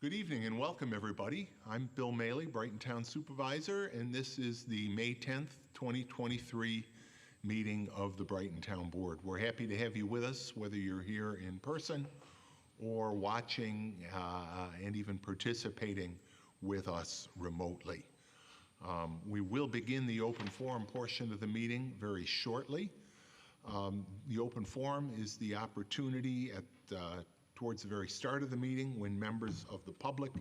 Good evening and welcome, everybody. I'm Bill Maley, Brighton Town Supervisor, and this is the May 10th, 2023 meeting of the Brighton Town Board. We're happy to have you with us, whether you're here in person or watching and even participating with us remotely. We will begin the open forum portion of the meeting very shortly. The open forum is the opportunity towards the very start of the meeting when members of the public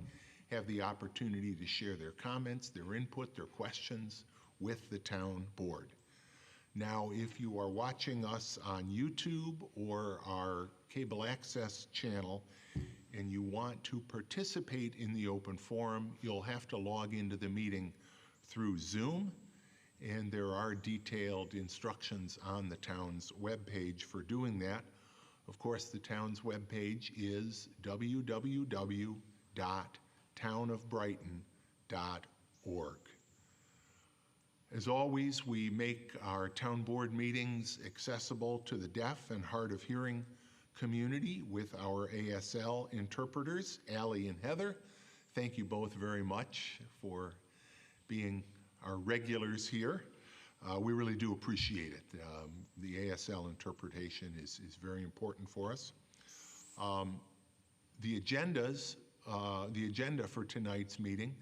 have the opportunity to share their comments, their input, their questions with the town board. Now, if you are watching us on YouTube or our cable access channel and you want to participate in the open forum, you'll have to log into the meeting through Zoom, and there are detailed instructions on the town's webpage for doing that. Of course, the town's webpage is www.townofbrighton.org. As always, we make our town board meetings accessible to the deaf and hard of hearing community with our ASL interpreters, Allie and Heather. Thank you both very much for being our regulars here. We really do appreciate it. The ASL interpretation is very important for us. The agenda for tonight's meeting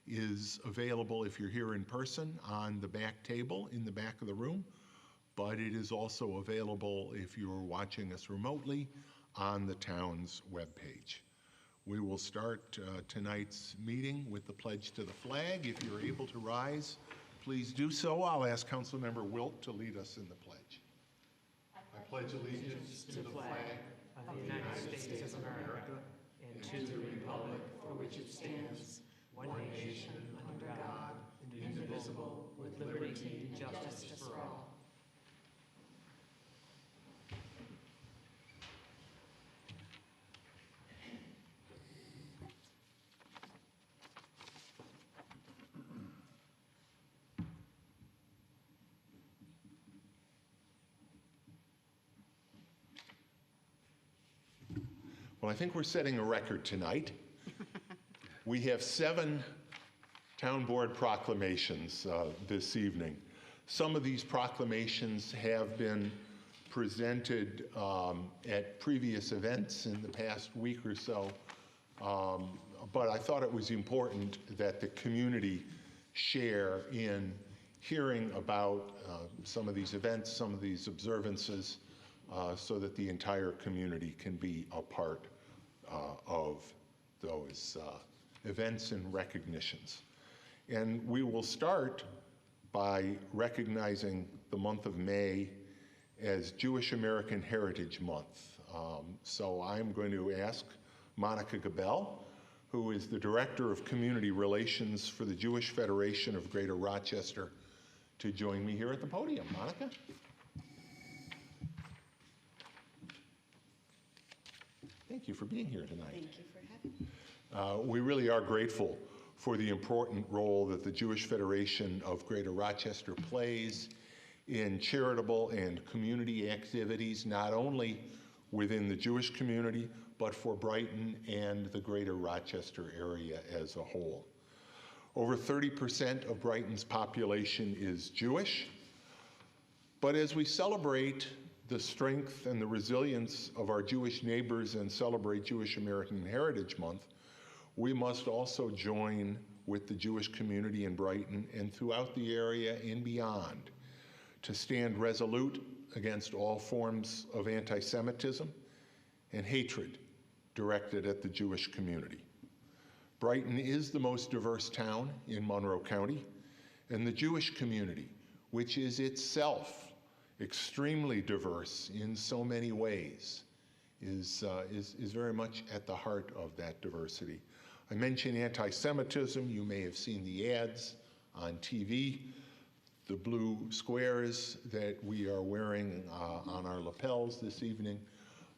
is available if you're here in person on the back table in the back of the room, but it is also available if you're watching us remotely on the town's webpage. We will start tonight's meeting with the pledge to the flag. If you're able to rise, please do so. I'll ask Councilmember Wilt to lead us in the pledge. I pledge allegiance to the flag of the United States of America and to the republic for which it stands, one nation under God, indivisible, with liberty and justice for all. Well, I think we're setting a record tonight. We have 7 town board proclamations this evening. Some of these proclamations have been presented at previous events in the past week or so, but I thought it was important that the community share in hearing about some of these events, some of these observances, so that the entire community can be a part of those events and recognitions. And we will start by recognizing the month of May as Jewish American Heritage Month. So I'm going to ask Monica Gabel, who is the Director of Community Relations for the Jewish Federation of Greater Rochester, to join me here at the podium. Monica? Thank you for being here tonight. Thank you for having me. We really are grateful for the important role that the Jewish Federation of Greater Rochester plays in charitable and community activities, not only within the Jewish community, but for Brighton and the Greater Rochester area as a whole. Over 30% of Brighton's population is Jewish, but as we celebrate the strength and the resilience of our Jewish neighbors and celebrate Jewish American Heritage Month, we must also join with the Jewish community in Brighton and throughout the area and beyond to stand resolute against all forms of anti-Semitism and hatred directed at the Jewish community. Brighton is the most diverse town in Monroe County, and the Jewish community, which is itself extremely diverse in so many ways, is very much at the heart of that diversity. I mentioned anti-Semitism. You may have seen the ads on TV. The blue squares that we are wearing on our lapels this evening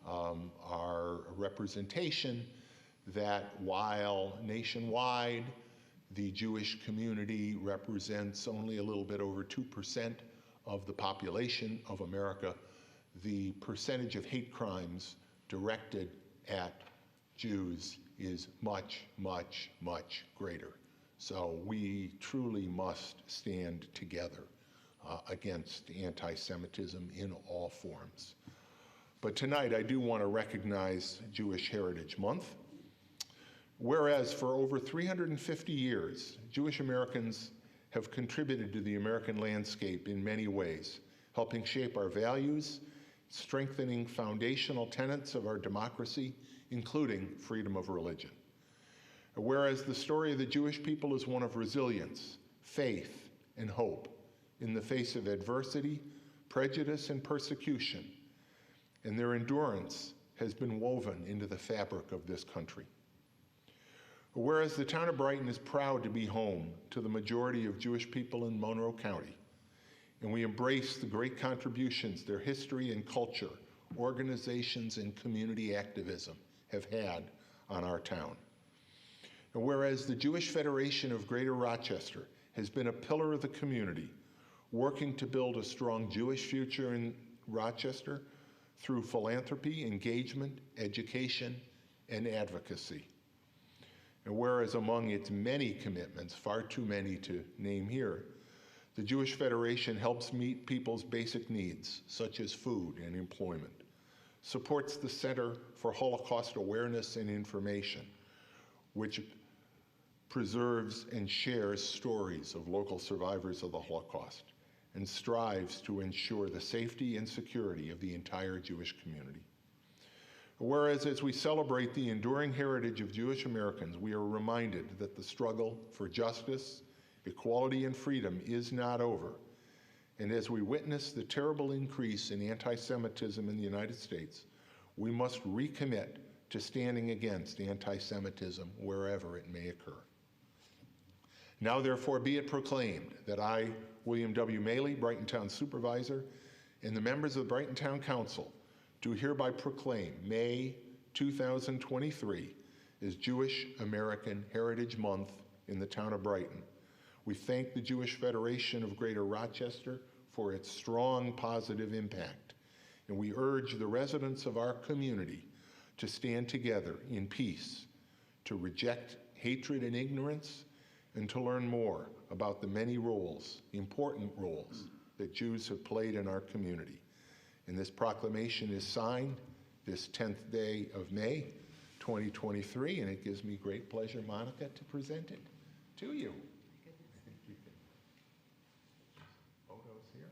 are a representation that while nationwide the Jewish community represents only a little bit over 2% of the population of America, the percentage of hate crimes directed at Jews is much, much, much greater. So we truly must stand together against anti-Semitism in all forms. But tonight I do want to recognize Jewish Heritage Month. Whereas for over 350 years, Jewish Americans have contributed to the American landscape in many ways, helping shape our values, strengthening foundational tenets of our democracy, including freedom of religion. Whereas the story of the Jewish people is one of resilience, faith, and hope in the face of adversity, prejudice, and persecution, and their endurance has been woven into the fabric of this country. Whereas the town of Brighton is proud to be home to the majority of Jewish people in Monroe County, and we embrace the great contributions their history and culture, organizations, and community activism have had on our town. And whereas the Jewish Federation of Greater Rochester has been a pillar of the community, working to build a strong Jewish future in Rochester through philanthropy, engagement, education, and advocacy. And whereas among its many commitments, far too many to name here, the Jewish Federation helps meet people's basic needs, such as food and employment, supports the Center for Holocaust Awareness and Information, which preserves and shares stories of local survivors of the Holocaust, and strives to ensure the safety and security of the entire Jewish community. Whereas as we celebrate the enduring heritage of Jewish Americans, we are reminded that the struggle for justice, equality, and freedom is not over. And as we witness the terrible increase in anti-Semitism in the United States, we must recommit to standing against anti-Semitism wherever it may occur. Now therefore be it proclaimed that I, William W. Maley, Brighton Town Supervisor, and the members of the Brighton Town Council do hereby proclaim May 2023 as Jewish American Heritage Month in the town of Brighton. We thank the Jewish Federation of Greater Rochester for its strong positive impact, and we urge the residents of our community to stand together in peace, to reject hatred and ignorance, and to learn more about the many roles, important roles, that Jews have played in our community. And this proclamation is signed this 10th day of May, 2023, and it gives me great pleasure, Monica, to present it to you. I think you can. Photos here.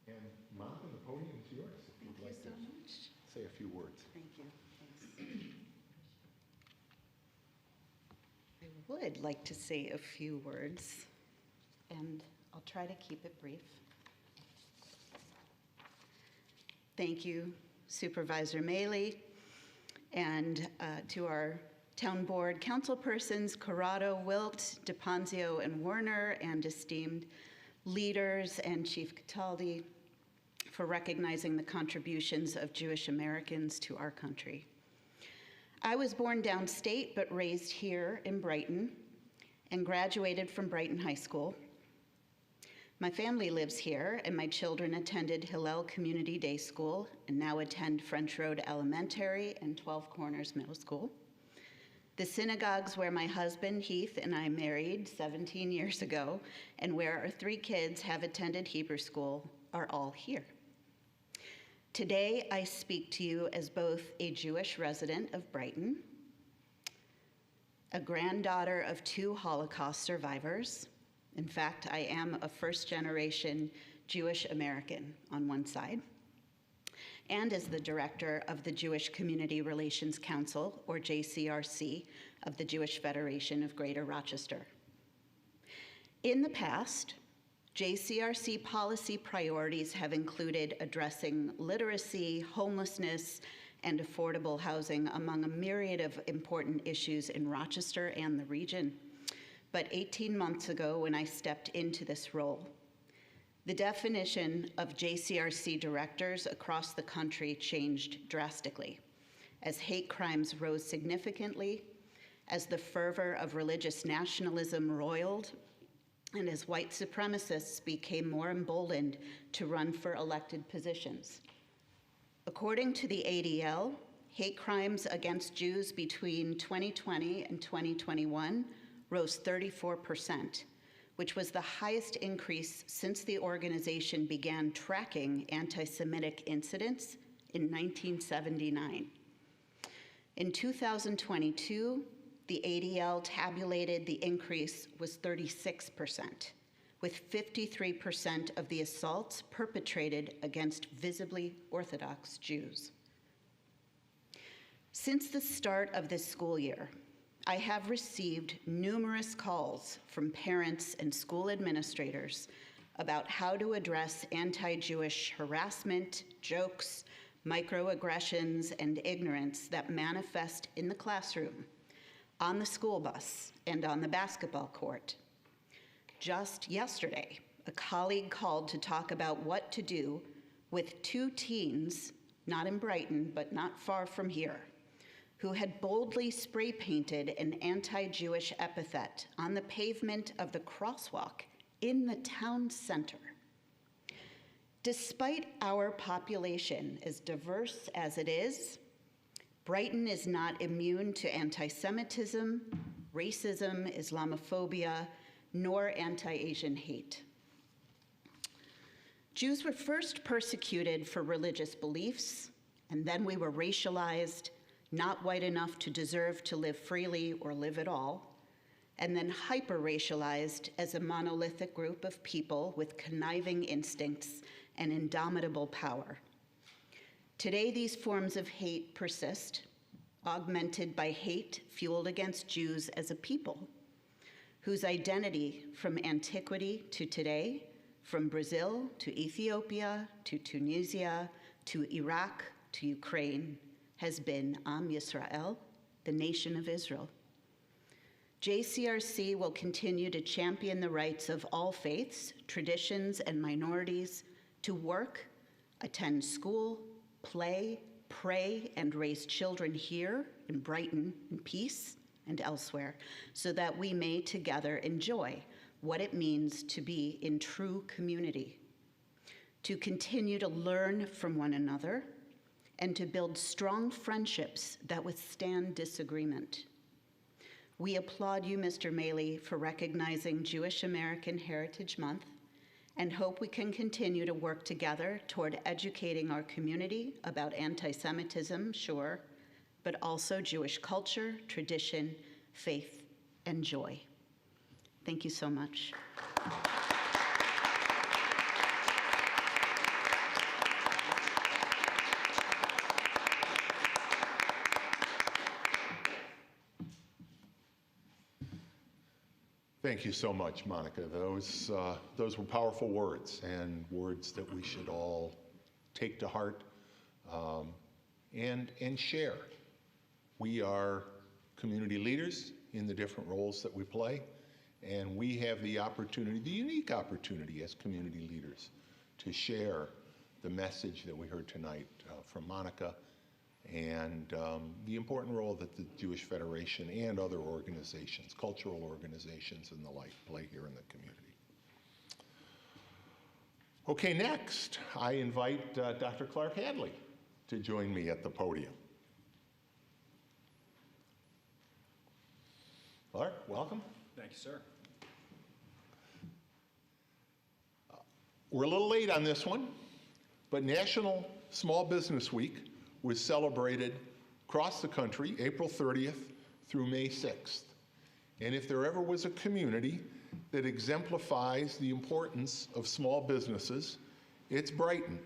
And Monica, the podium is yours if you'd like to say a few words. Thank you. Thanks. I would like to say a few words, and I'll try to keep it brief. Thank you, Supervisor Maley, and to our town board councilpersons, Corrado, Wilt, DePonzio, and Werner, and esteemed leaders and Chief Cataldi, for recognizing the contributions of Jewish Americans to our country. I was born downstate but raised here in Brighton and graduated from Brighton High School. My family lives here and my children attended Hillel Community Day School and now attend French Road Elementary and 12 Corners Middle School. The synagogues where my husband Heath and I married 17 years ago and where our 3 kids have attended Hebrew school are all here. Today, I speak to you as both a Jewish resident of Brighton, a granddaughter of 2 Holocaust survivors. In fact, I am a first-generation Jewish American on one side, and as the director of the Jewish Community Relations Council, or JCRC, of the Jewish Federation of Greater Rochester. In the past, JCRC policy priorities have included addressing literacy, homelessness, and affordable housing among a myriad of important issues in Rochester and the region. But 18 months ago, when I stepped into this role, the definition of JCRC directors across the country changed drastically as hate crimes rose significantly as the fervor of religious nationalism roiled and as white supremacists became more emboldened to run for elected positions. According to the ADL, hate crimes against Jews between 2020 and 2021 rose 34%, which was the highest increase since the organization began tracking anti-Semitic incidents in 1979. In 2022, the ADL tabulated the increase was 36%, with 53% of the assaults perpetrated against visibly Orthodox Jews. Since the start of this school year, I have received numerous calls from parents and school administrators about how to address anti-Jewish harassment, jokes, microaggressions, and ignorance that manifest in the classroom, on the school bus, and on the basketball court. Just yesterday, a colleague called to talk about what to do with two teens, not in Brighton, but not far from here, who had boldly spray painted an anti-Jewish epithet on the pavement of the crosswalk in the town center. Despite our population as diverse as it is, Brighton is not immune to anti-Semitism, racism, Islamophobia, nor anti-Asian hate. Jews were first persecuted for religious beliefs, and then we were racialized, not white enough to deserve to live freely or live at all, and then hyper-racialized as a monolithic group of people with conniving instincts and indomitable power. Today, these forms of hate persist, augmented by hate fueled against Jews as a people, whose identity from antiquity to today, from Brazil to Ethiopia to Tunisia to Iraq to Ukraine, has been Am Yisrael, the nation of Israel. JCRC will continue to champion the rights of all faiths, traditions, and minorities to work, attend school, play, pray, and raise children here in Brighton in peace and elsewhere, so that we may together enjoy what it means to be in true community, to continue to learn from one another, and to build strong friendships that withstand disagreement. We applaud you, Mr. Maley, for recognizing Jewish American Heritage Month, and hope we can continue to work together toward educating our community about anti-Semitism, sure, but also Jewish culture, tradition, faith, and joy. Thank you so much. Thank you so much, Monica. Those were powerful words, and words that we should all take to heart and share. We are community leaders in the different roles that we play, and we have the opportunity, the unique opportunity as community leaders, to share the message that we heard tonight from Monica and the important role that the Jewish Federation and other organizations, cultural organizations and the like, play here in the community. Okay, next, I invite Dr. Clark Hadley to join me at the podium. Clark, welcome. Thank you, sir. We're a little late on this one, but National Small Business Week was celebrated across the country, April 30th through May 6th. And if there ever was a community that exemplifies the importance of small businesses, it's Brighton.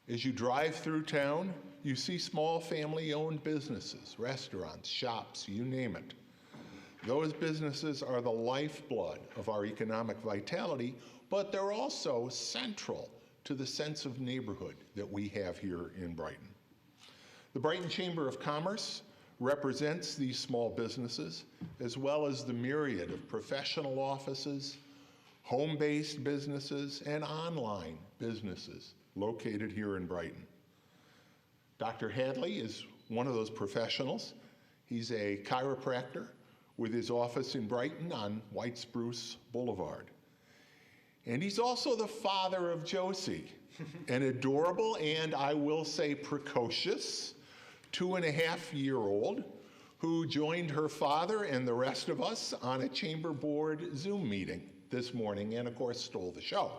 As you drive through town, you see small family-owned businesses, restaurants, shops, you name it. Those businesses are the lifeblood of our economic vitality, but they're also central to the sense of neighborhood that we have here in Brighton. The Brighton Chamber of Commerce represents these small businesses, as well as the myriad of professional offices, home-based businesses, and online businesses located here in Brighton. Dr. Hadley is one of those professionals. He's a chiropractor with his office in Brighton on White Spruce Boulevard. And he's also the father of Josie, an adorable and, I will say, precocious 2.5-year-old who joined her father and the rest of us on a chamber board Zoom meeting this morning and, of course, stole the show.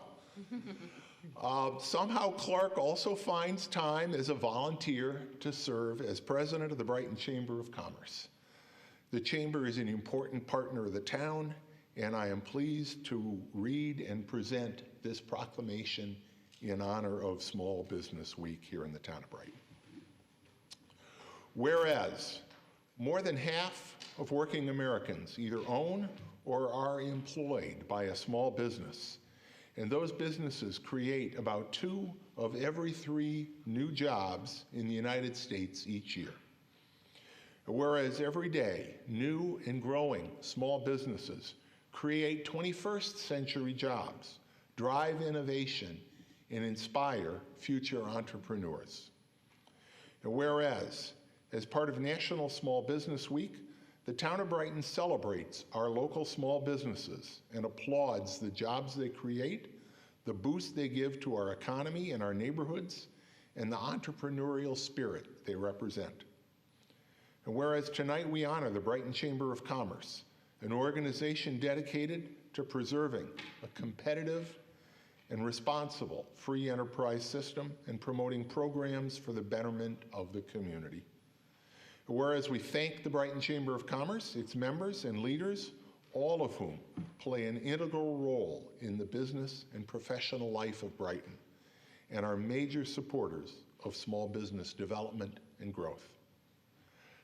Somehow Clark also finds time as a volunteer to serve as president of the Brighton Chamber of Commerce. The chamber is an important partner of the town, and I am pleased to read and present this proclamation in honor of Small Business Week here in the town of Brighton. Whereas more than half of working Americans either own or are employed by a small business, and those businesses create about 2 of every 3 new jobs in the United States each year. Whereas every day, new and growing small businesses create 21st century jobs, drive innovation, and inspire future entrepreneurs. And whereas, as part of National Small Business Week, the town of Brighton celebrates our local small businesses and applauds the jobs they create, the boost they give to our economy and our neighborhoods, and the entrepreneurial spirit they represent. And whereas tonight we honor the Brighton Chamber of Commerce, an organization dedicated to preserving a competitive and responsible free enterprise system and promoting programs for the betterment of the community. Whereas we thank the Brighton Chamber of Commerce, its members and leaders, all of whom play an integral role in the business and professional life of Brighton and are major supporters of small business development and growth.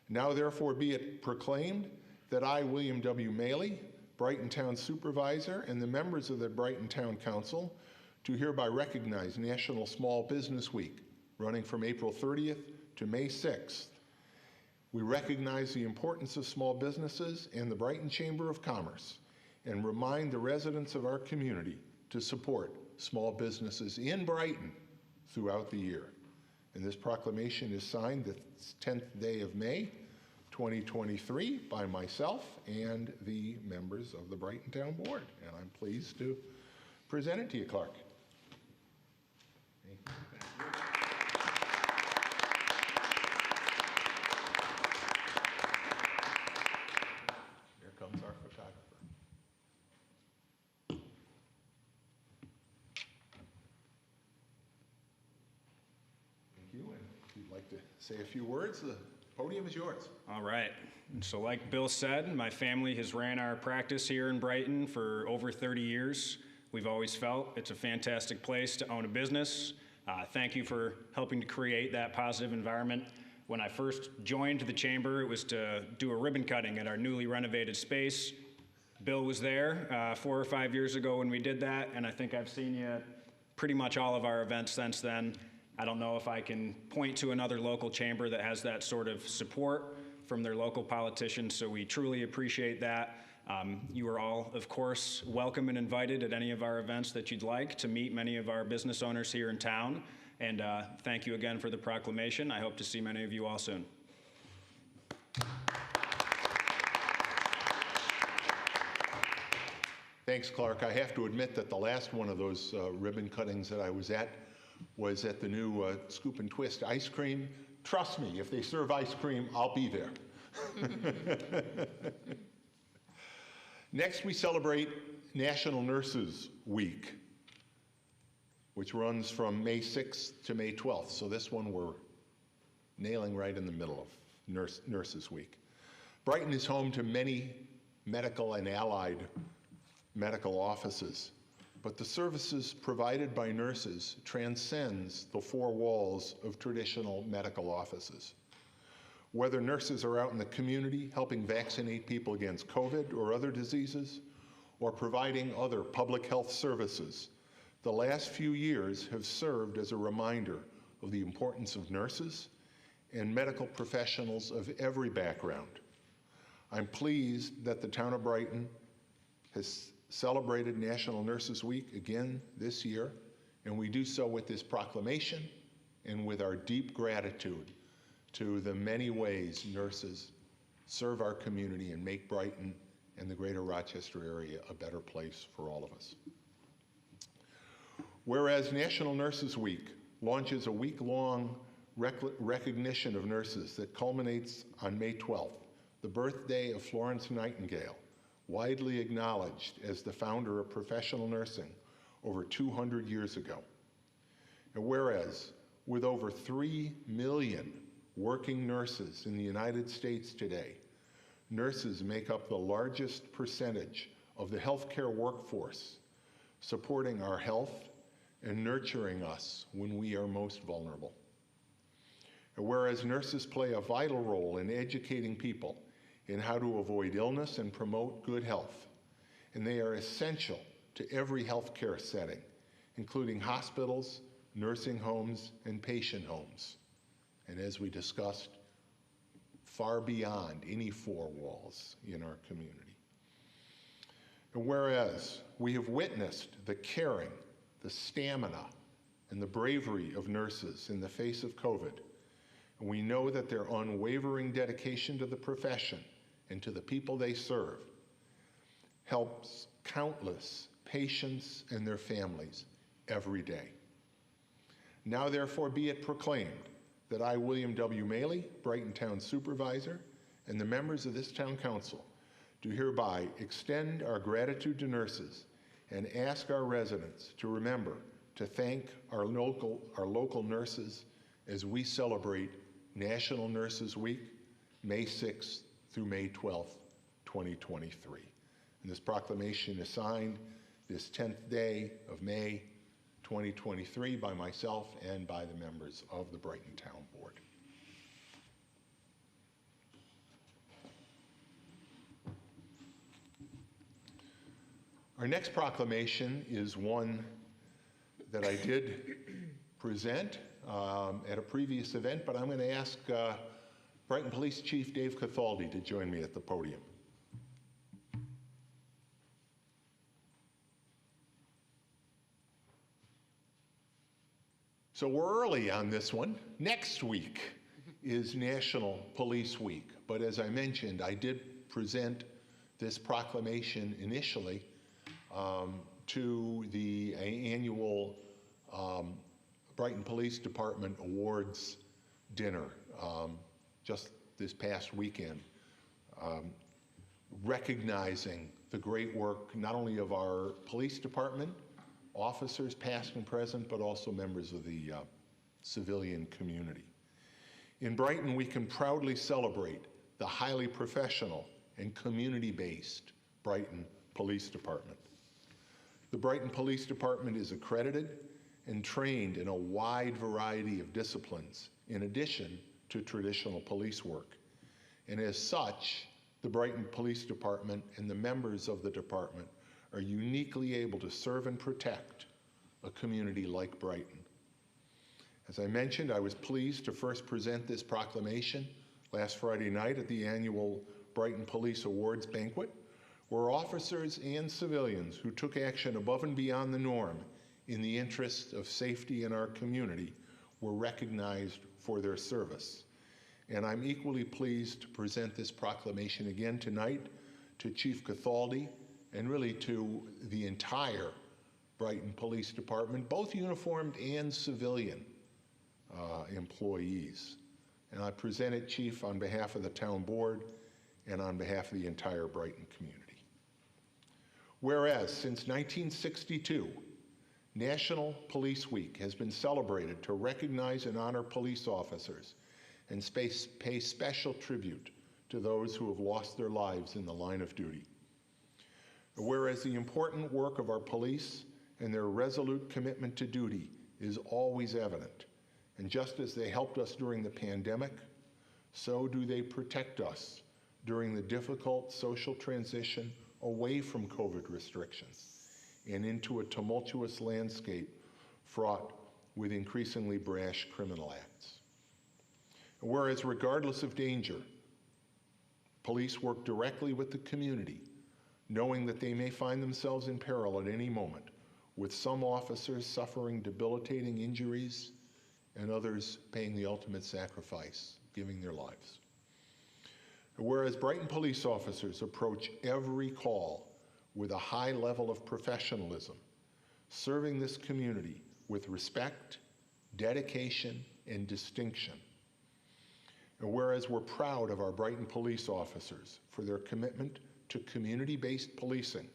Now therefore be it proclaimed that I, William W. Maley, Brighton Town Supervisor, and the members of the Brighton Town Council do hereby recognize National Small Business Week, running from April 30th to May 6th. We recognize the importance of small businesses and the Brighton Chamber of Commerce and remind the residents of our community to support small businesses in Brighton throughout the year. And this proclamation is signed the 10th day of May, 2023 by myself and the members of the Brighton Town Board. And I'm pleased to present it to you, Clark. Here comes our photographer. Thank you, and if you'd like to say a few words, the podium is yours. All right. And so like Bill said, my family has ran our practice here in Brighton for over 30 years. We've always felt it's a fantastic place to own a business. Thank you for helping to create that positive environment. When I first joined the chamber, it was to do a ribbon cutting at our newly renovated space. Bill was there 4 or 5 years ago when we did that, and I think I've seen you at pretty much all of our events since then. I don't know if I can point to another local chamber that has that sort of support from their local politicians, so we truly appreciate that. You are all, of course, welcome and invited at any of our events that you'd like to meet many of our business owners here in town. And thank you again for the proclamation. I hope to see many of you all soon. Thanks, Clark. I have to admit that the last one of those ribbon cuttings that I was at the new Scoop and Twist ice cream. Trust me, if they serve ice cream, I'll be there. Next, we celebrate National Nurses Week, which runs from May 6th to May 12th. So this one we're nailing right in the middle of Nurses Week. Brighton is home to many medical and allied medical offices, but the services provided by nurses transcends the 4 walls of traditional medical offices. Whether nurses are out in the community helping vaccinate people against COVID or other diseases, or providing other public health services, the last few years have served as a reminder of the importance of nurses and medical professionals of every background. I'm pleased that the town of Brighton has celebrated National Nurses Week again this year, and we do so with this proclamation and with our deep gratitude to the many ways nurses serve our community, and make Brighton and the greater Rochester area a better place for all of us. Whereas National Nurses Week launches a week-long recognition of nurses that culminates on May 12th, the birthday of Florence Nightingale, widely acknowledged as the founder of professional nursing over 200 years ago. And whereas, with over 3 million working nurses in the United States today, nurses make up the largest percentage of the healthcare workforce, supporting our health and nurturing us when we are most vulnerable. And whereas nurses play a vital role in educating people in how to avoid illness and promote good health, and they are essential to every healthcare setting, including hospitals, nursing homes, and patient homes. And as we discussed, far beyond any four walls in our community. And whereas we have witnessed the caring, the stamina, and the bravery of nurses in the face of COVID, and we know that their unwavering dedication to the profession and to the people they serve helps countless patients and their families every day. Now therefore be it proclaimed that I, William W. Maley, Brighton Town Supervisor, and the members of this Town Council do hereby extend our gratitude to nurses and ask our residents to remember to thank our local nurses as we celebrate National Nurses Week, May 6th through May 12th, 2023. And this proclamation is signed this 10th day of May 2023 by myself and by the members of the Brighton Town Board. Our next proclamation is one that I did present at a previous event, but I'm going to ask Brighton Police Chief Dave Cathaldi to join me at the podium. So we're early on this one. Next week is National Police Week, but as I mentioned, I did present this proclamation initially to the annual Brighton Police Department Awards dinner just this past weekend, recognizing the great work not only of our police department, officers past and present, but also members of the civilian community. In Brighton, we can proudly celebrate the highly professional and community-based Brighton Police Department. The Brighton Police Department is accredited and trained in a wide variety of disciplines in addition to traditional police work. And as such, the Brighton Police Department and the members of the department are uniquely able to serve and protect a community like Brighton. As I mentioned, I was pleased to first present this proclamation last Friday night at the annual Brighton Police Awards banquet, where officers and civilians who took action above and beyond the norm in the interest of safety in our community were recognized for their service. And I'm equally pleased to present this proclamation again tonight to Chief Cathaldi and really to the entire Brighton Police Department, both uniformed and civilian employees. And I present it, Chief, on behalf of the town board and on behalf of the entire Brighton community. Whereas since 1962, National Police Week has been celebrated to recognize and honor police officers and pay special tribute to those who have lost their lives in the line of duty. Whereas the important work of our police and their resolute commitment to duty is always evident, and just as they helped us during the pandemic, so do they protect us during the difficult social transition away from COVID restrictions and into a tumultuous landscape fraught with increasingly brash criminal acts. Whereas regardless of danger, police work directly with the community, knowing that they may find themselves in peril at any moment, with some officers suffering debilitating injuries and others paying the ultimate sacrifice, giving their lives. Whereas Brighton police officers approach every call with a high level of professionalism, serving this community with respect, dedication, and distinction. And whereas we're proud of our Brighton police officers for their commitment to community-based policing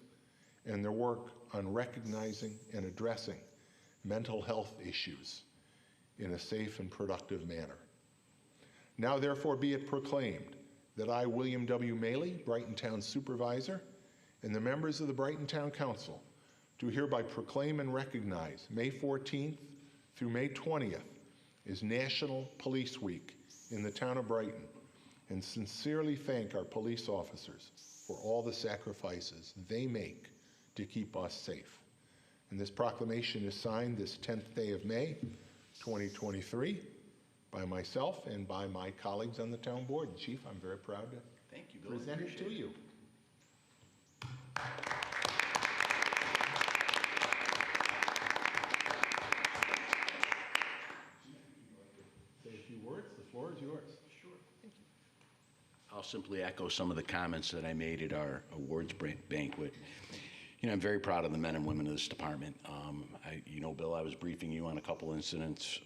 and their work on recognizing and addressing mental health issues in a safe and productive manner. Now therefore be it proclaimed that I, William W. Maley, Brighton Town Supervisor, and the members of the Brighton Town Council do hereby proclaim and recognize May 14th through May 20th is National Police Week in the town of Brighton, and sincerely thank our police officers for all the sacrifices they make to keep us safe. And this proclamation is signed this 10th day of May, 2023, by myself and by my colleagues on the town board. Chief, I'm very proud to present it to you. Say a few words. The floor is yours. Sure. Thank you. I'll simply echo some of the comments that I made at our awards banquet. You know, I'm very proud of the men and women of this department. Bill, I was briefing you on a couple incidents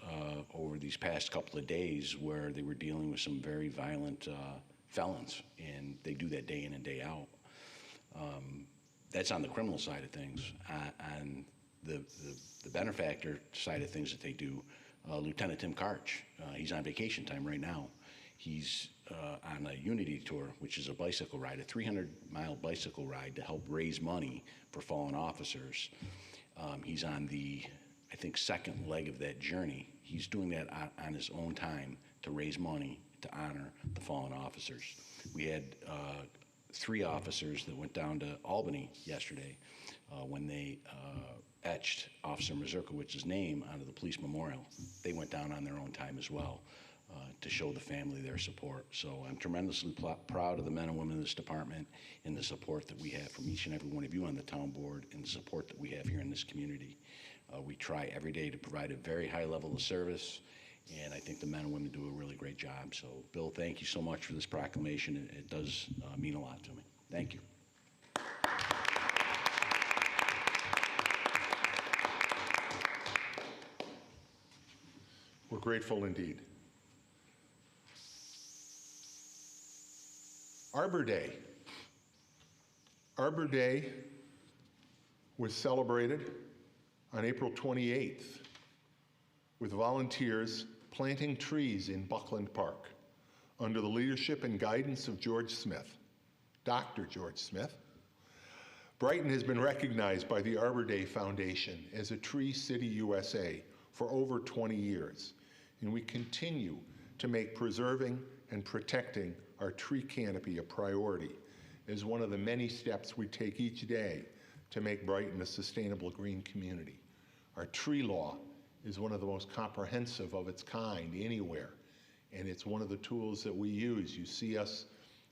over these past couple of days where they were dealing with some very violent felons, and they do that day in and day out. That's on the criminal side of things. On the benefactor side of things that they do, Lieutenant Tim Karch, he's on vacation time right now. He's on a Unity tour, which is a bicycle ride, a 300-mile bicycle ride to help raise money for fallen officers. He's on the, I think, second leg of that journey. He's doing that on his own time to raise money to honor the fallen officers. We had 3 officers that went down to Albany yesterday when they etched Officer Mazurkowicz's name onto the police memorial. They went down on their own time as well to show the family their support. So I'm tremendously proud of the men and women of this department and the support that we have from each and every one of you on the town board and the support that we have here in this community. We try every day to provide a very high level of service, and I think the men and women do a really great job. So, Bill, thank you so much for this proclamation. It does mean a lot to me. Thank you. We're grateful indeed. Arbor Day. Arbor Day was celebrated on April 28th with volunteers planting trees in Buckland Park under the leadership and guidance of George Smith, Dr. George Smith. Brighton has been recognized by the Arbor Day Foundation as a Tree City USA for over 20 years, and we continue to make preserving and protecting our tree canopy a priority as one of the many steps we take each day to make Brighton a sustainable green community. Our tree law is one of the most comprehensive of its kind anywhere, and it's one of the tools that we use. You see us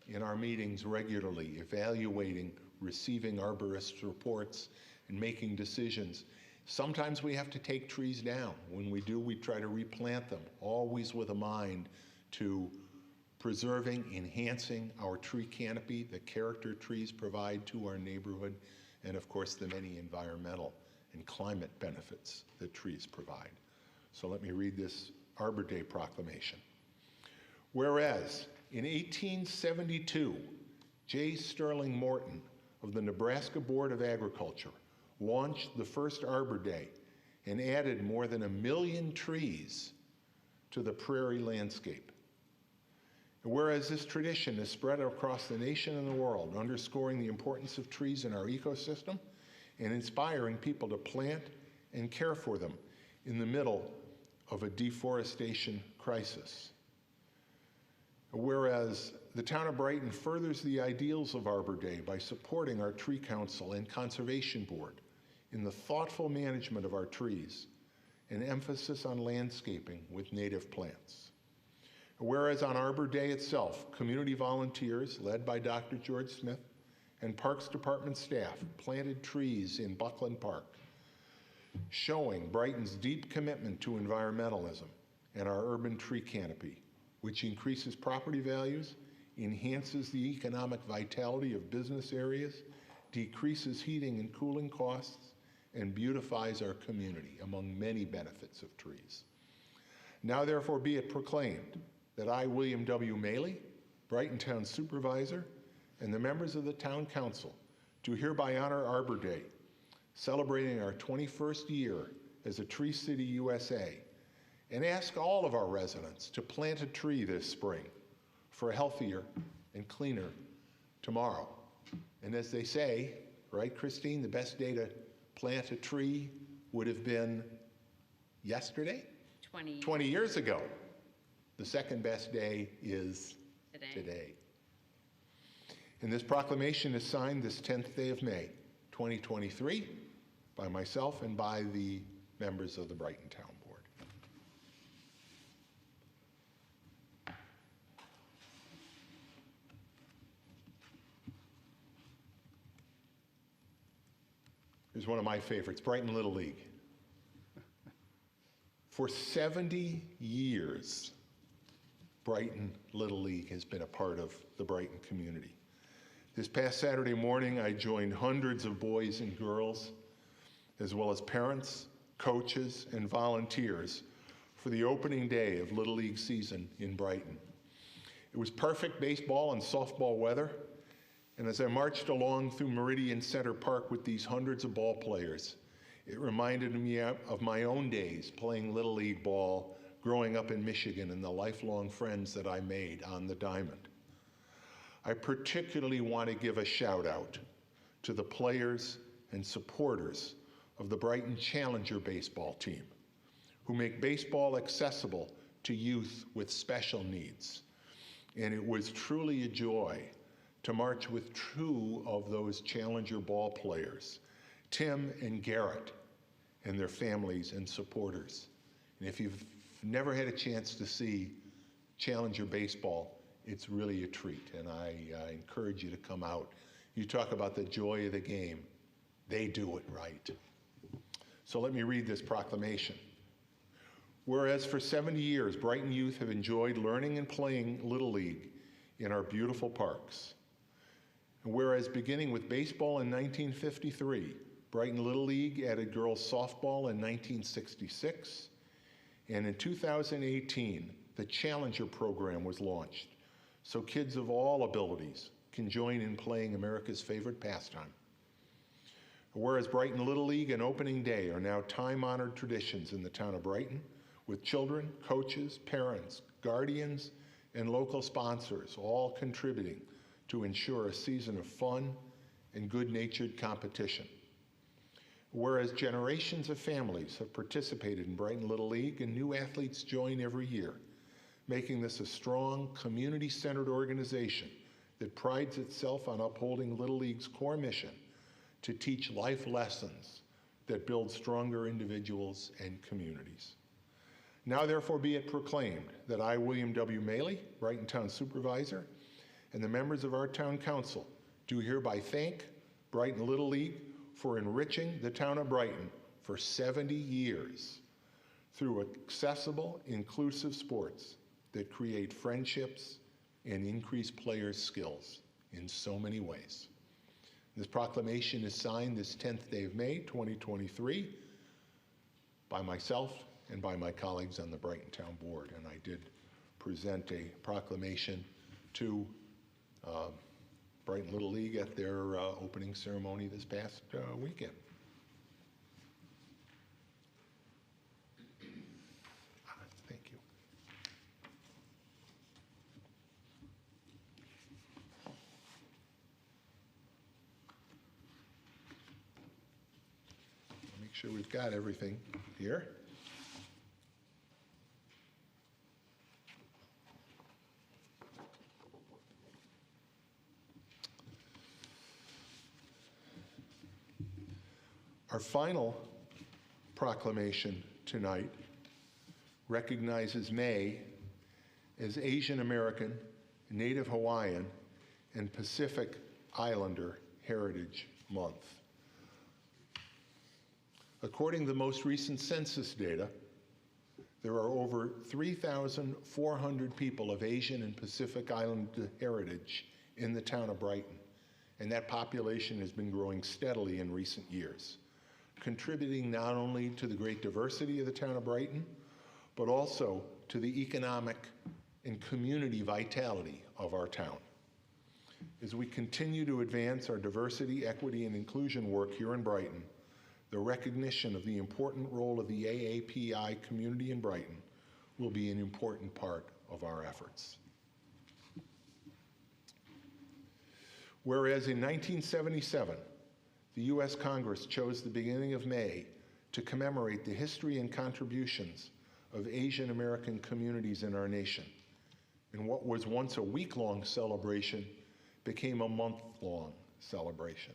in our meetings regularly evaluating, receiving arborist reports, and making decisions. Sometimes we have to take trees down. When we do, we try to replant them, always with a mind to preserving, enhancing our tree canopy, the character trees provide to our neighborhood, and of course the many environmental and climate benefits that trees provide. So let me read this Arbor Day proclamation. Whereas in 1872, J. Sterling Morton of the Nebraska Board of Agriculture launched the first Arbor Day and added more than 1 million trees to the prairie landscape. And whereas this tradition is spread across the nation and the world, underscoring the importance of trees in our ecosystem and inspiring people to plant and care for them in the middle of a deforestation crisis. Whereas the town of Brighton furthers the ideals of Arbor Day by supporting our Tree Council and Conservation Board in the thoughtful management of our trees and emphasis on landscaping with native plants. Whereas on Arbor Day itself, community volunteers led by Dr. George Smith and Parks Department staff planted trees in Buckland Park, showing Brighton's deep commitment to environmentalism and our urban tree canopy, which increases property values enhances the economic vitality of business areas, decreases heating and cooling costs, and beautifies our community, among many benefits of trees. Now therefore be it proclaimed that I, William W. Maley, Brighton Town Supervisor, and the members of the Town Council do hereby honor Arbor Day, celebrating our 21st year as a Tree City, USA, and ask all of our residents to plant a tree this spring for a healthier and cleaner tomorrow. And as they say, right, Christine, the best day to plant a tree would have been yesterday? 20 years ago. The second best day is today. And this proclamation is signed this 10th day of May, 2023, by myself and by the members of the Brighton Town Board. Here's one of my favorites, Brighton Little League. For 70 years, Brighton Little League has been a part of the Brighton community. This past Saturday morning, I joined hundreds of boys and girls, as well as parents, coaches, and volunteers for the opening day of Little League season in Brighton. It was perfect baseball and softball weather, and as I marched along through Meridian Center Park with these hundreds of ball players, it reminded me of my own days playing Little League ball growing up in Michigan and the lifelong friends that I made on the diamond. I particularly want to give a shout out to the players and supporters of the Brighton Challenger baseball team, who make baseball accessible to youth with special needs. And it was truly a joy to march with two of those Challenger ball players, Tim and Garrett, and their families and supporters. And if you've never had a chance to see Challenger baseball, it's really a treat, and I encourage you to come out. You talk about the joy of the game. They do it right. So let me read this proclamation. Whereas for 70 years, Brighton youth have enjoyed learning and playing Little League in our beautiful parks. And whereas beginning with baseball in 1953, Brighton Little League added girls softball in 1966, and in 2018, the Challenger program was launched, so kids of all abilities can join in playing America's favorite pastime. Whereas Brighton Little League and opening day are now time-honored traditions in the town of Brighton, with children, coaches, parents, guardians, and local sponsors all contributing to ensure a season of fun and good-natured competition. Whereas generations of families have participated in Brighton Little League and new athletes join every year, making this a strong, community-centered organization that prides itself on upholding Little League's core mission to teach life lessons that build stronger individuals and communities. Now therefore be it proclaimed that I, William W. Maley, Brighton Town Supervisor, and the members of our Town Council do hereby thank Brighton Little League for enriching the town of Brighton for 70 years through accessible, inclusive sports that create friendships and increase players' skills in so many ways. This proclamation is signed this 10th day of May, 2023, by myself and by my colleagues on the Brighton Town Board. And I did present a proclamation to Brighton Little League at their opening ceremony this past weekend. Thank you. Make sure we've got everything here. Our final proclamation tonight recognizes May as Asian American, Native Hawaiian, and Pacific Islander Heritage Month. According to the most recent census data, There are over 3,400 people of Asian and Pacific Islander heritage in the town of Brighton, and that population has been growing steadily in recent years, contributing not only to the great diversity of the town of Brighton, but also to the economic and community vitality of our town. As we continue to advance our diversity, equity, and inclusion work here in Brighton, the recognition of the important role of the AAPI community in Brighton will be an important part of our efforts. Whereas in 1977, the U.S. Congress chose the beginning of May to commemorate the history and contributions of Asian American communities in our nation, and what was once a week-long celebration became a month-long celebration.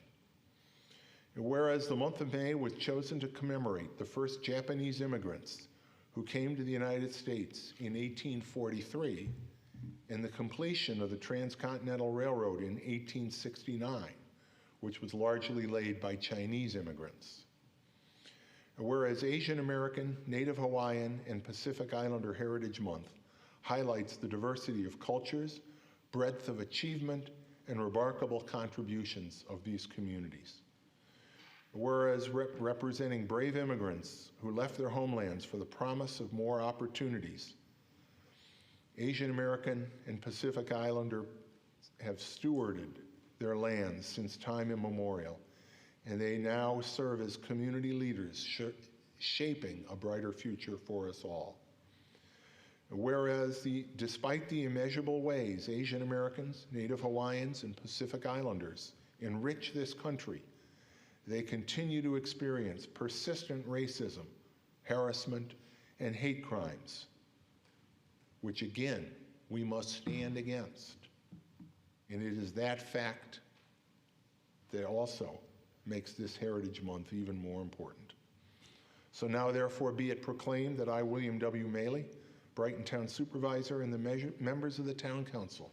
And whereas the month of May was chosen to commemorate the first Japanese immigrants who came to the United States in 1843 and the completion of the Transcontinental Railroad in 1869, which was largely laid by Chinese immigrants. And whereas Asian American, Native Hawaiian, and Pacific Islander Heritage Month highlights the diversity of cultures, breadth of achievement, and remarkable contributions of these communities. Whereas representing brave immigrants who left their homelands for the promise of more opportunities, Asian American and Pacific Islander have stewarded their lands since time immemorial, and they now serve as community leaders shaping a brighter future for us all. Whereas despite the immeasurable ways Asian Americans, Native Hawaiians, and Pacific Islanders enrich this country, they continue to experience persistent racism, harassment, and hate crimes, which again, we must stand against. And it is that fact that also makes this Heritage Month even more important. So now therefore be it proclaimed that I, William W. Maley, Brighton Town Supervisor, and the members of the Town Council,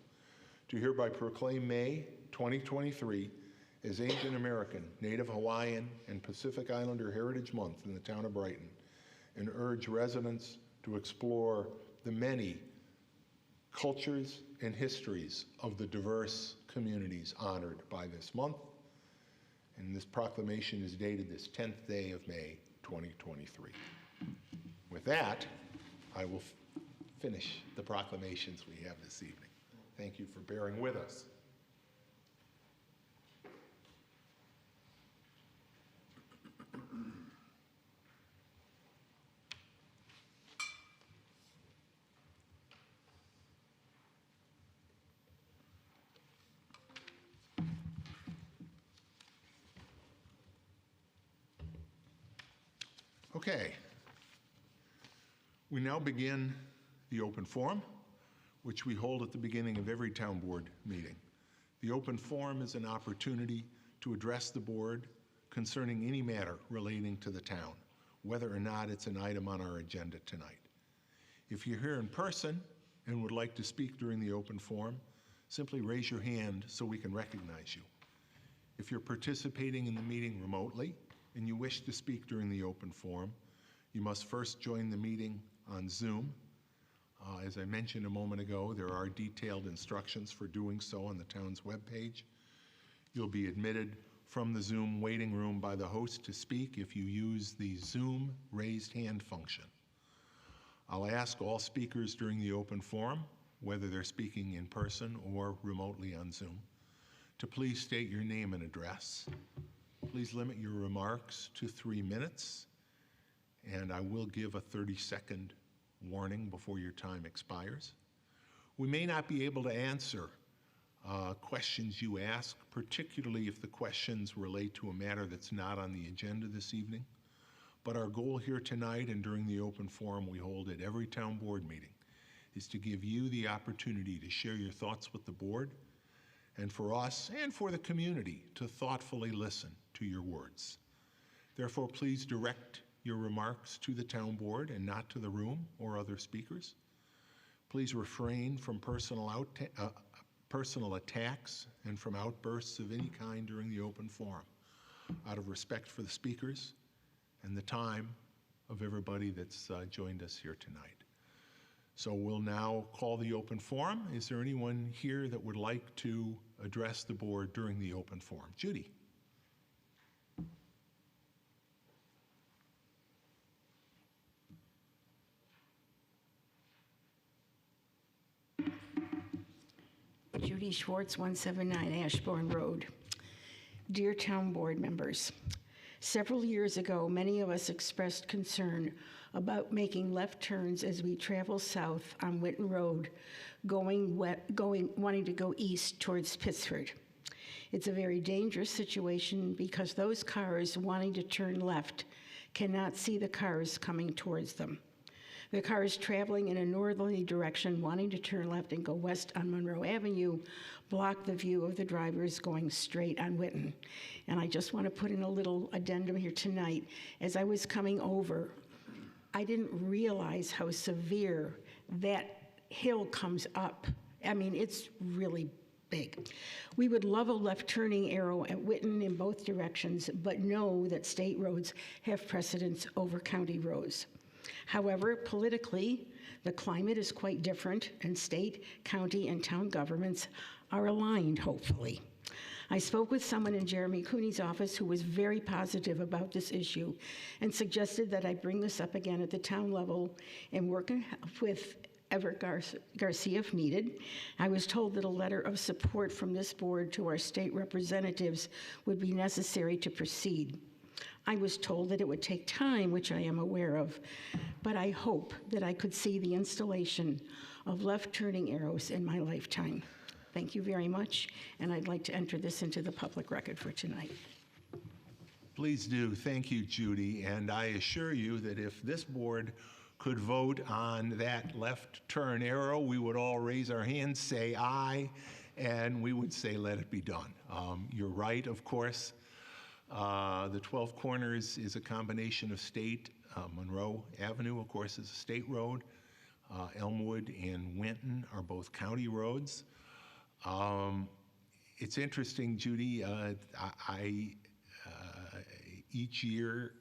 do hereby proclaim May 2023 as Asian American, Native Hawaiian, and Pacific Islander Heritage Month in the town of Brighton, and urge residents to explore the many cultures and histories of the diverse communities honored by this month. And this proclamation is dated this 10th day of May, 2023. With that, I will finish the proclamations we have this evening. Thank you for bearing with us. Okay, we now begin the open forum, which we hold at the beginning of every town board meeting. The open forum is an opportunity to address the board concerning any matter relating to the town, whether or not it's an item on our agenda tonight. If you're here in person and would like to speak during the open forum, simply raise your hand so we can recognize you. If you're participating in the meeting remotely, and you wish to speak during the open forum, you must first join the meeting on Zoom. As I mentioned a moment ago, there are detailed instructions for doing so on the town's webpage. You'll be admitted from the Zoom waiting room by the host to speak if you use the Zoom raised hand function. I'll ask all speakers during the open forum, whether they're speaking in person or remotely on Zoom, to please state your name and address. Please limit your remarks to 3 minutes, and I will give a 30-second warning before your time expires. We may not be able to answer questions you ask, particularly if the questions relate to a matter that's not on the agenda this evening. But our goal here tonight and during the open forum we hold at every town board meeting is to give you the opportunity to share your thoughts with the board, and for us and for the community to thoughtfully listen to your words. Therefore, please direct your remarks to the town board and not to the room or other speakers. Please refrain from personal attacks and from outbursts of any kind during the open forum, out of respect for the speakers and the time of everybody that's joined us here tonight. So we'll now call the open forum. Is there anyone here that would like to address the board during the open forum? Judy. Judy Schwartz, 179 Ashbourne Road. Dear Town Board members, several years ago, many of us expressed concern about making left turns as we travel south on Winton Road, wanting to go east towards Pittsford. It's a very dangerous situation because those cars wanting to turn left cannot see the cars coming towards them. The cars traveling in a northerly direction wanting to turn left and go west on Monroe Avenue block the view of the drivers going straight on Winton. And I just want to put in a little addendum here tonight. As I was coming over, I didn't realize how severe that hill comes up. I mean, it's really big. We would love a left turning arrow at Winton in both directions, but know that state roads have precedence over county roads. However, politically, the climate is quite different, and state, county, and town governments are aligned, hopefully. I spoke with someone in Jeremy Cooney's office who was very positive about this issue and suggested that I bring this up again at the town level and work with Everett Garcia if needed. I was told that a letter of support from this board to our state representatives would be necessary to proceed. I was told that it would take time, which I am aware of, but I hope that I could see the installation of left-turning arrows in my lifetime. Thank you very much, and I'd like to enter this into the public record for tonight. Please do. Thank you, Judy. And I assure you that if this board could vote on that left turn arrow, we would all raise our hands, say aye, and we would say let it be done. You're right, of course. The 12 Corners is a combination of state. Monroe Avenue, of course, is a state road. Elmwood and Winton are both county roads. It's interesting, Judy, each year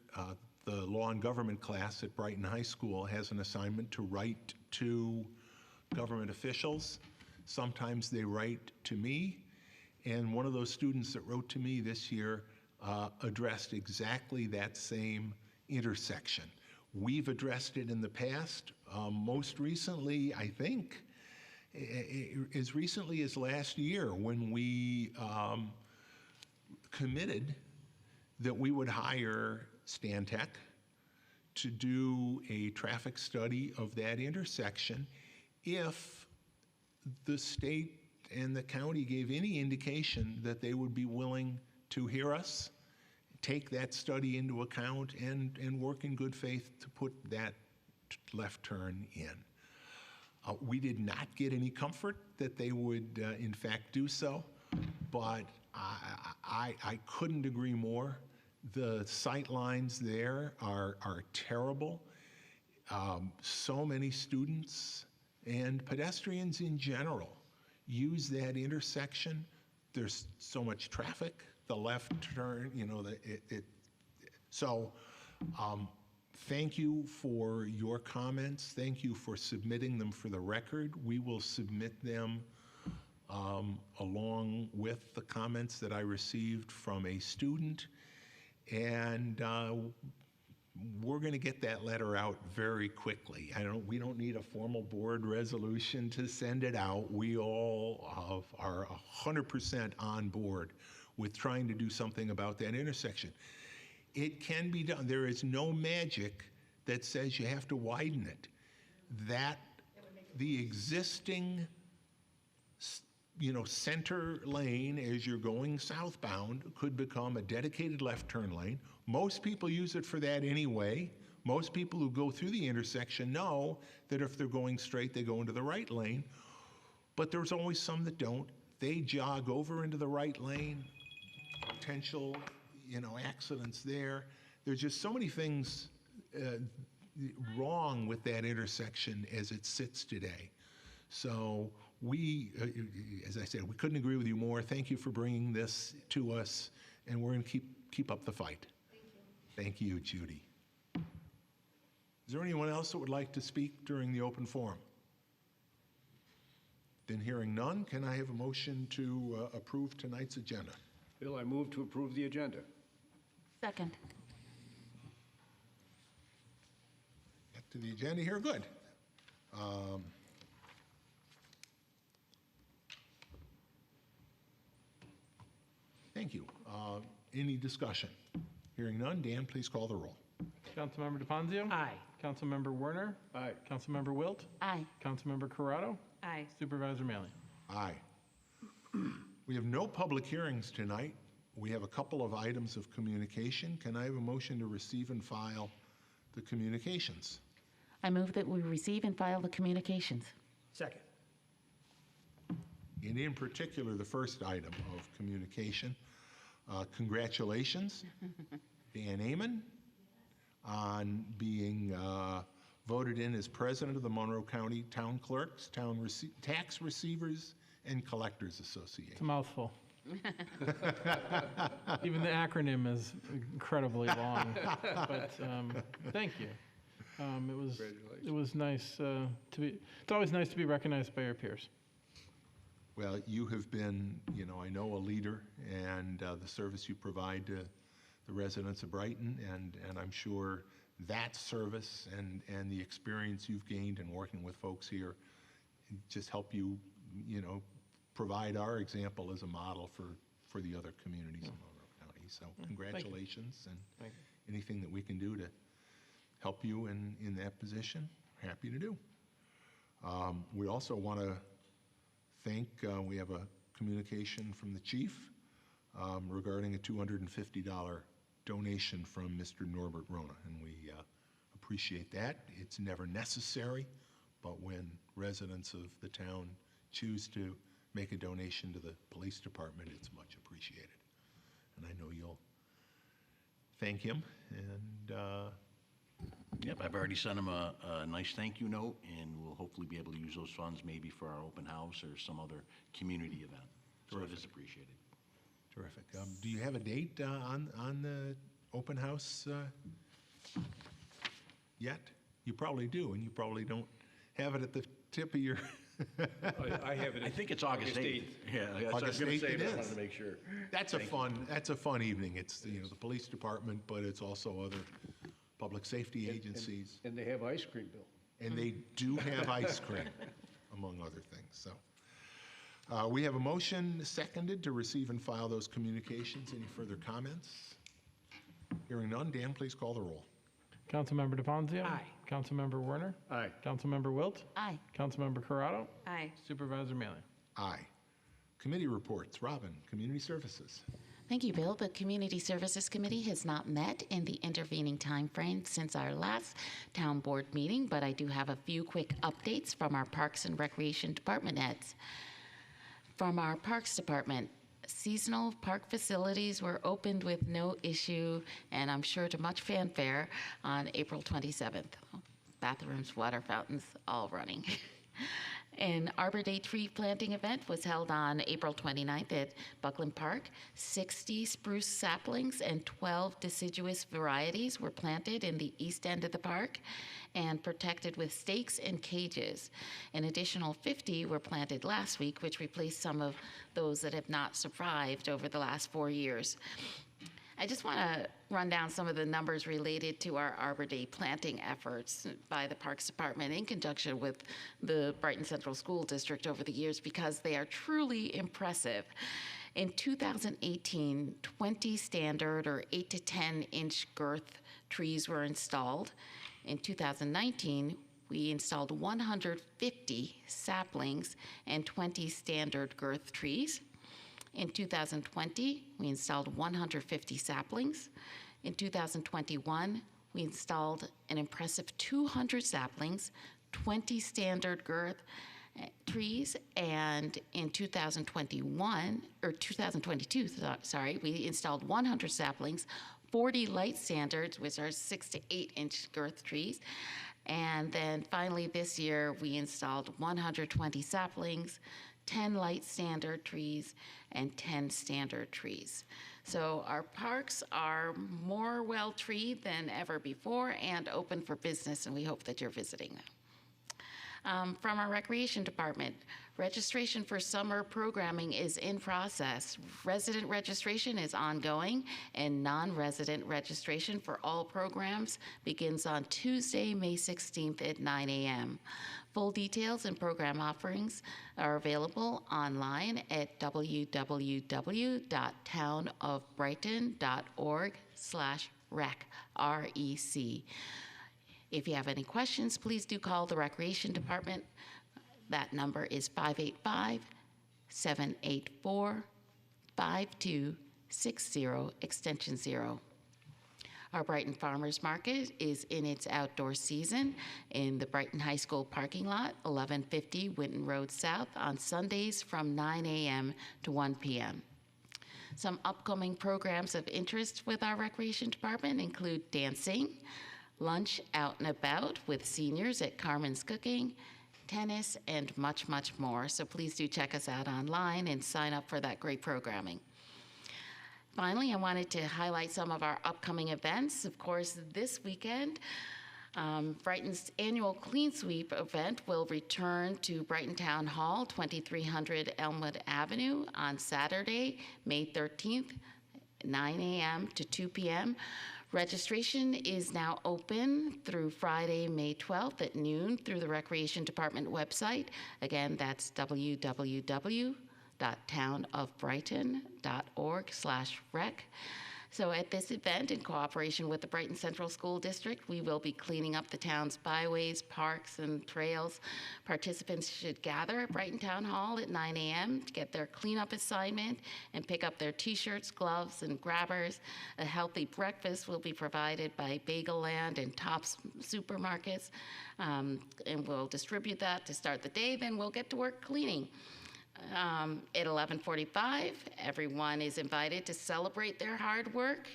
the law and government class at Brighton High School has an assignment to write to government officials. Sometimes they write to me, and one of those students that wrote to me this year addressed exactly that same intersection. We've addressed it in the past. Most recently, I think, as recently as last year, when we committed that we would hire Stantec to do a traffic study of that intersection if the state and the county gave any indication that they would be willing to hear us, take that study into account, and work in good faith to put that left turn in. We did not get any comfort that they would, in fact, do so, but I couldn't agree more. The sight lines there are terrible. So many students and pedestrians in general use that intersection. There's so much traffic. The left turn, you know, thank you for your comments. Thank you for submitting them for the record. We will submit them along with the comments that I received from a student, and we're going to get that letter out very quickly. We don't need a formal board resolution to send it out. We all are 100% on board with trying to do something about that intersection. It can be done. There is no magic that says you have to widen it. The existing, center lane as you're going southbound could become a dedicated left turn lane. Most people use it for that anyway. Most people who go through the intersection know that if they're going straight, they go into the right lane. But there's always some that don't. They jog over into the right lane, potential, accidents there. There's just so many things wrong with that intersection as it sits today. So we, as I said, we couldn't agree with you more. Thank you for bringing this to us, and we're going to keep up the fight. Thank you. Thank you, Judy. Is there anyone else that would like to speak during the open forum? Then hearing none, can I have a motion to approve tonight's agenda? Bill, I move to approve the agenda. Second. Get to the agenda here, good. Thank you. Any discussion? Hearing none, Dan, please call the roll. Councilmember DePonzio? Aye. Councilmember Werner? Aye. Councilmember Wilt? Aye. Councilmember Corrado? Aye. Supervisor Maley? Aye. We have no public hearings tonight. We have a couple of items of communication. Can I have a motion to receive and file the communications? I move that we receive and file the communications. Second. And in particular, the first item of communication, congratulations, Dan Amon, on being voted in as president of the Monroe County Town Clerks, Tax Receivers, and Collectors Association. It's a mouthful. Even the acronym is incredibly long, but thank you. It was nice to be, it's always nice to be recognized by your peers. Well, you have been, I know, a leader, and the service you provide to the residents of Brighton, and I'm sure that service and the experience you've gained in working with folks here just help you, provide our example as a model for the other communities in Monroe County. So congratulations, and anything that we can do to help you in that position, happy to do. We also want to thank, we have a communication from the chief regarding a $250 donation from Mr. Norbert Rona, and we appreciate that. It's never necessary, but when residents of the town choose to make a donation to the police department, it's much appreciated. And I know you'll thank him, and Yep, I've already sent him a nice thank you note, and we'll hopefully be able to use those funds maybe for our open house or some other community event. So it is appreciated. terrific. Do you have a date on the open house yet? You probably do, and you probably don't have it at the tip of your... I have it. I think it's August 8th. Yeah, that's what I was August going to 8th say, it but I is. wanted to make sure. That's a fun evening. It's, the police department, but it's also other public safety agencies. And they have ice cream, Bill. And they do have ice cream, among other things. So we have a motion seconded to receive and file those communications. Any further comments? Hearing none, Dan, please call the roll. Councilmember DePonzio? Aye. Councilmember Werner? Aye. Councilmember Wilt? Aye. Councilmember Corrado? Aye. Supervisor Maley? Aye. Committee reports. Robin, Community Services. Thank you, Bill. The Community Services Committee has not met in the intervening time frame since our last town board meeting, but I do have a few quick updates from our Parks and Recreation Department heads. From our Parks Department, seasonal park facilities were opened with no issue, and I'm sure to much fanfare, on April 27th. Bathrooms, water fountains, all running. An Arbor Day tree planting event was held on April 29th at Buckland Park. 60 spruce saplings and 12 deciduous varieties were planted in the east end of the park and protected with stakes and cages. An additional 50 were planted last week, which replaced some of those that have not survived over the last 4 years. I just want to run down some of the numbers related to our Arbor Day planting efforts by the Parks Department in conjunction with the Brighton Central School District over the years, because they are truly impressive. In 2018, 20 standard or 8 to 10 inch girth trees were installed. In 2019, we installed 150 saplings and 20 standard girth trees. In 2020, we installed 150 saplings. In 2021, we installed an impressive 200 saplings, 20 standard girth trees, and in 2022, we installed 100 saplings, 40 light standards, which are 6 to 8 inch girth trees. And then finally this year, we installed 120 saplings, 10 light standard trees, and 10 standard trees. So our parks are more well-treed than ever before and open for business, and we hope that you're visiting them. From our Recreation Department, registration for summer programming is in process. Resident registration is ongoing, and non-resident registration for all programs begins on Tuesday, May 16th at 9 a.m. Full details and program offerings are available online at www.townofbrighton.org/rec, R-E-C. If you have any questions, please do call the Recreation Department. That number is 585-784-5260, extension 0. Our Brighton Farmers Market is in its outdoor season in the Brighton High School parking lot, 1150 Winton Road South, on Sundays from 9 a.m. to 1 p.m. Some upcoming programs of interest with our Recreation Department include dancing, lunch out and about with seniors at Carmen's Cooking, tennis, and much, much more. So please do check us out online and sign up for that great programming. Finally, I wanted to highlight some of our upcoming events. Of course, this weekend, Brighton's annual Clean Sweep event will return to Brighton Town Hall, 2300 Elmwood Avenue on Saturday, May 13th, 9 a.m. to 2 p.m. Registration is now open through Friday, May 12th at noon through the Recreation Department website. Again, that's www.townofbrighton.org/rec. So at this event, in cooperation with the Brighton Central School District, we will be cleaning up the town's byways, parks, and trails. Participants should gather at Brighton Town Hall at 9 a.m. to get their cleanup assignment and pick up their t-shirts, gloves, and grabbers. A healthy breakfast will be provided by Bagel Land and Tops Supermarkets, and we'll distribute that to start the day. Then we'll get to work cleaning. At 11:45, everyone is invited to celebrate their hard work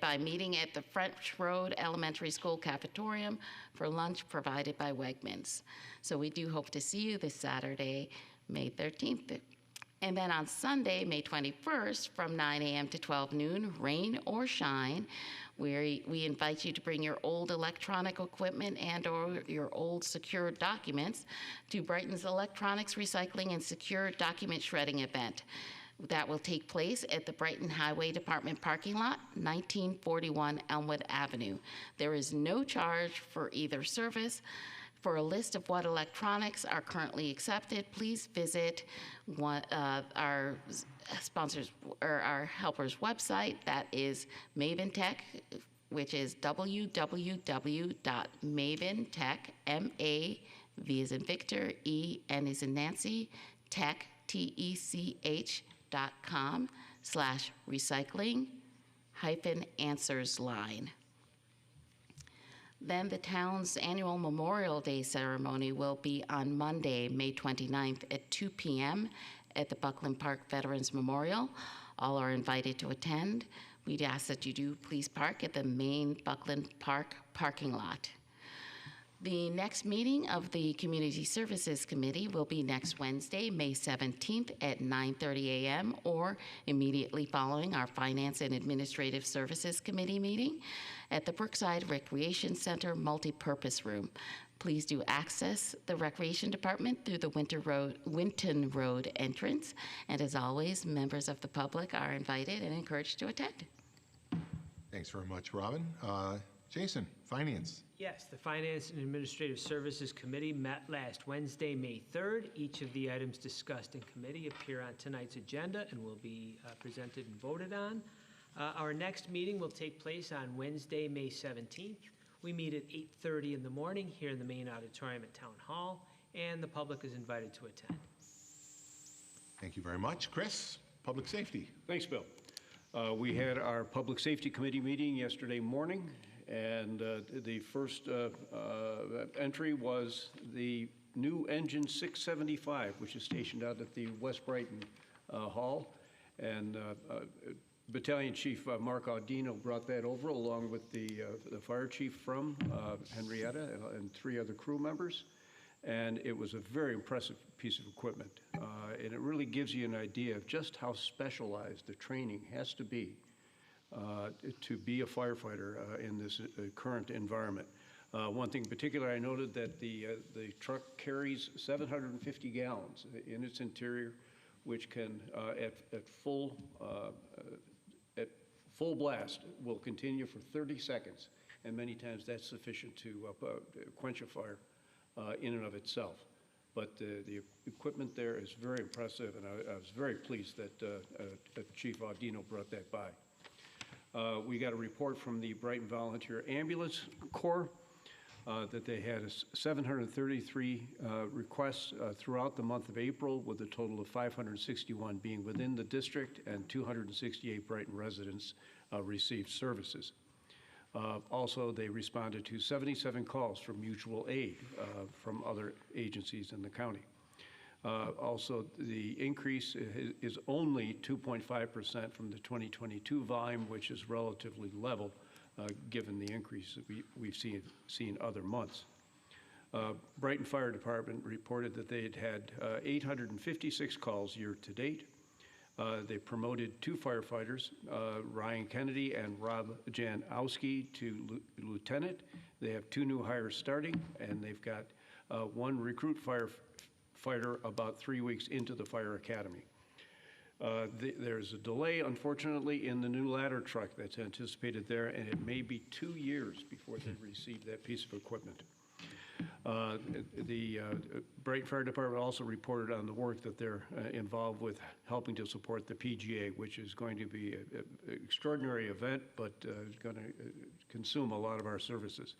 by meeting at the French Road Elementary School cafetorium for lunch provided by Wegmans. So we do hope to see you this Saturday, May 13th. And then on Sunday, May 21st, from 9 a.m. to 12 noon, rain or shine, we invite you to bring your old electronic equipment and or your old secure documents to Brighton's Electronics Recycling and Secure Document Shredding event. That will take place at the Brighton Highway Department parking lot, 1941 Elmwood Avenue. There is no charge for either service. For a list of what electronics are currently accepted, please visit our sponsors or our helpers website. That is Maven Tech, which is www.maventech, M-A-V as in Victor, E-N as in Nancy, tech, TECH.com/recycling-answers line. Then the town's annual Memorial Day ceremony will be on Monday, May 29th at 2 p.m. at the Buckland Park Veterans Memorial. All are invited to attend. We'd ask that you do please park at the main Buckland Park parking lot. The next meeting of the Community Services Committee will be next Wednesday, May 17th at 9:30 a.m. or immediately following our Finance and Administrative Services Committee meeting at the Brookside Recreation Center Multipurpose Room. Please do access the Recreation Department through the Winton Road entrance. And as always, members of the public are invited and encouraged to attend. Thanks very much, Robin. Jason, Finance. Yes, the Finance and Administrative Services Committee met last Wednesday, May 3rd. Each of the items discussed in committee appear on tonight's agenda and will be presented and voted on. Our next meeting will take place on Wednesday, May 17th. We meet at 8:30 in the morning here in the main auditorium at Town Hall, and the public is invited to attend. Thank you very much. Chris, Public Safety. Thanks, Bill. We had our Public Safety Committee meeting yesterday morning, and the first entry was the new engine 675, which is stationed out at the West Brighton Hall. And Battalion Chief Mark Audino brought that over along with the fire chief from Henrietta and 3 other crew members. And it was a very impressive piece of equipment. And it really gives you an idea of just how specialized the training has to be a firefighter in this current environment. One thing in particular, I noted that the truck carries 750 gallons in its interior, which can, at full blast, will continue for 30 seconds. And many times that's sufficient to quench a fire in and of itself. But the equipment there is very impressive, and I was very pleased that Chief Audino brought that by. We got a report from the Brighton Volunteer Ambulance Corps that they had 733 requests throughout the month of April, with a total of 561 being within the district, and 268 Brighton residents received services. Also, they responded to 77 calls for mutual aid from other agencies in the county. Also, the increase is only 2.5% from the 2022 volume, which is relatively level given the increase that we've seen other months. Brighton Fire Department reported that they had 856 calls year to date. They promoted 2 firefighters, Ryan Kennedy and Rob Janowski, to lieutenant. They have 2 new hires starting, and they've got 1 recruit firefighter about 3 weeks into the fire academy. There's a delay, unfortunately, in the new ladder truck that's anticipated there, and it may be 2 years before they receive that piece of equipment. The Brighton Fire Department also reported on the work that they're involved with helping to support the PGA, which is going to be an extraordinary event, but is going to consume a lot of our services.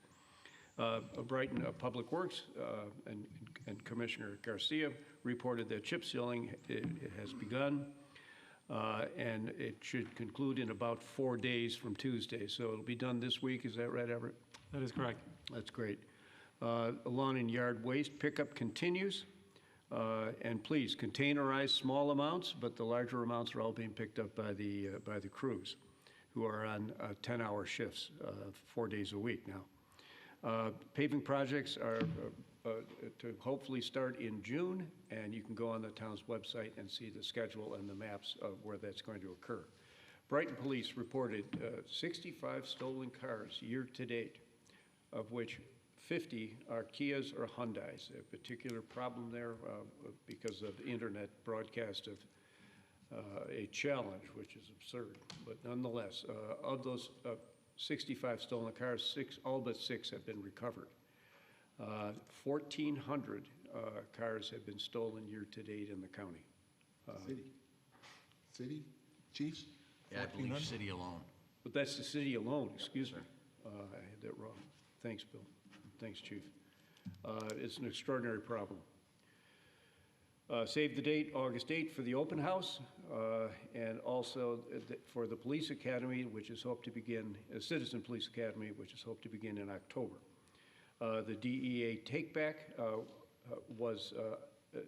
Brighton Public Works and Commissioner Garcia reported that chip sealing has begun, and it should conclude in about 4 days from Tuesday. So it'll be done this week. Is that right, Everett? That is correct. That's great. Lawn and yard waste pickup continues. And please containerize small amounts, but the larger amounts are all being picked up by the crews, who are on 10-hour shifts 4 days a week now. Paving projects are to hopefully start in June, and you can go on the town's website and see the schedule and the maps of where that's going to occur. Brighton Police reported 65 stolen cars year to date, of which 50 are Kias or Hyundais. A particular problem there because of the internet broadcast of a challenge, which is absurd. But nonetheless, of those 65 stolen cars, all but 6 have been recovered. 1,400 cars have been stolen year to date in the county. City, chiefs? Yeah, I believe city alone. But that's the city alone, excuse me. I had that wrong. Thanks, Bill. Thanks, Chief. It's an extraordinary problem. Save the date, August 8th for the open house, and also for the police academy, which is hoped to begin, Citizen Police Academy, which is hoped to begin in October. The DEA take-back was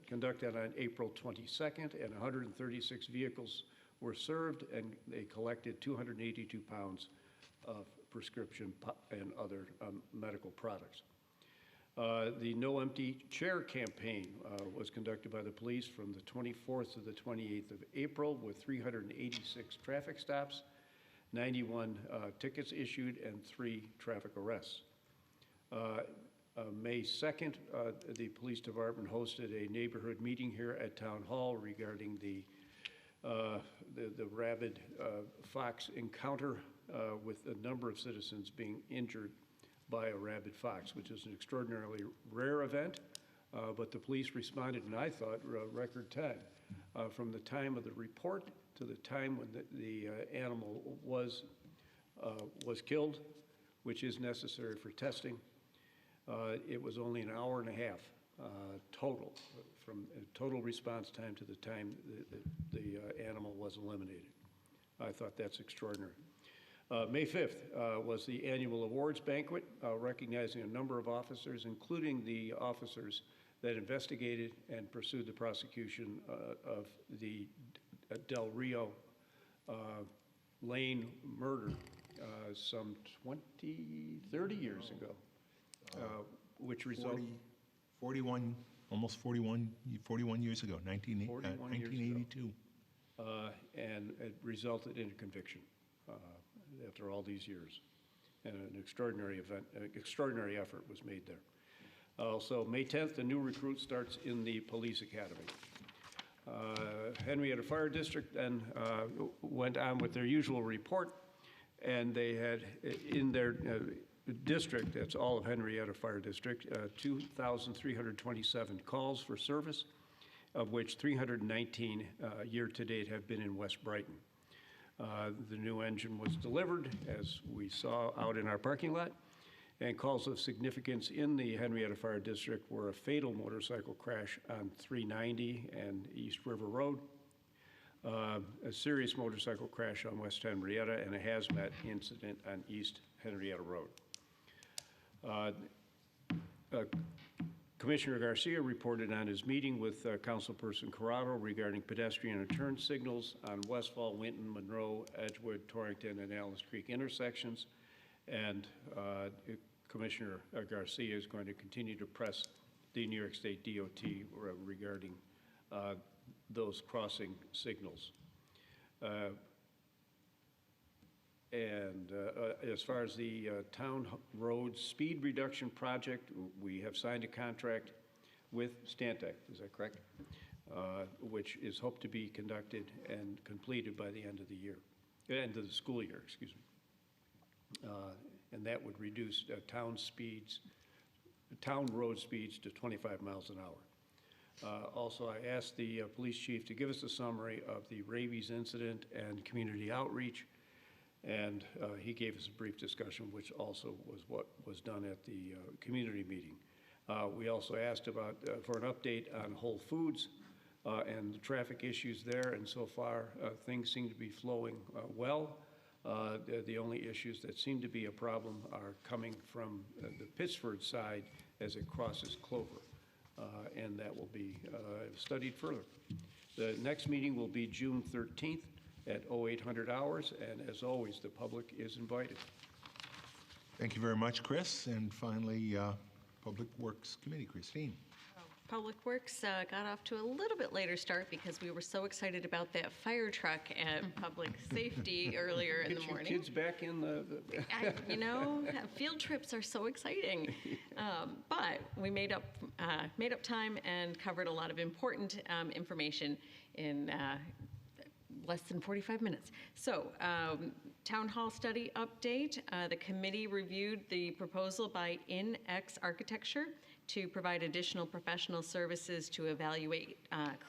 conducted on April 22nd, and 136 vehicles were served, and they collected 282 pounds of prescription and other medical products. The No Empty Chair campaign was conducted by the police from the 24th to the 28th of April with 386 traffic stops, 91 tickets issued, and 3 traffic arrests. May 2nd, the police department hosted a neighborhood meeting here at Town Hall regarding the rabid fox encounter with a number of citizens being injured by a rabid fox, which is an extraordinarily rare event, but the police responded in, I thought, record time. From the time of the report to the time when the animal was killed, which is necessary for testing, it was only an hour and a half total, from total response time to the time the animal was eliminated. I thought that's extraordinary. May 5th was the annual awards banquet, recognizing a number of officers, including the officers that investigated and pursued the prosecution of the Del Rio Lane murder some 30 years ago, which resulted... 41, almost 41 years ago, 41 years ago. 1982. And it resulted in a conviction after all these years. And an extraordinary effort was made there. Also, May 10th, a new recruit starts in the police academy. Henrietta Fire District then went on with their usual report, and they had in their district, that's all of Henrietta Fire District, 2,327 calls for service, of which 319 year-to-date have been in West Brighton. The new engine was delivered, as we saw out in our parking lot, and calls of significance in the Henrietta Fire District were a fatal motorcycle crash on 390 and East River Road, a serious motorcycle crash on West Henrietta, and a hazmat incident on East Henrietta Road. Commissioner Garcia reported on his meeting with Councilperson Corrado regarding pedestrian and turn signals on Westfall, Winton, Monroe, Edgewood, Torrington, and Allen's Creek intersections. And Commissioner Garcia is going to continue to press the New York State DOT regarding those crossing signals. As far as the town road speed reduction project, we have signed a contract with Stantec, is that correct? Which is hoped to be conducted and completed by the end of the year, end of the school year, excuse me. And that would reduce town road speeds to 25 miles an hour. Also, I asked the police chief to give us a summary of the rabies incident and community outreach. And he gave us a brief discussion, which also was what was done at the community meeting. We also asked about for an update on Whole Foods and the traffic issues there, and so far things seem to be flowing well. The only issues that seem to be a problem are coming from the Pittsford side as it crosses Clover, and that will be studied further. The next meeting will be June 13th. At 0800 hours, and as always, the public is invited. Thank you very much, Chris. And finally, Public Works Committee, Christine. Public Works got off to a little bit later start because we were so excited about that fire truck at Public Safety earlier in the morning. Get your kids back in the You know, field trips are so exciting. But we made up time and covered a lot of important information in less than 45 minutes. So, Town Hall study update. The committee reviewed the proposal by InX Architecture to provide additional professional services to evaluate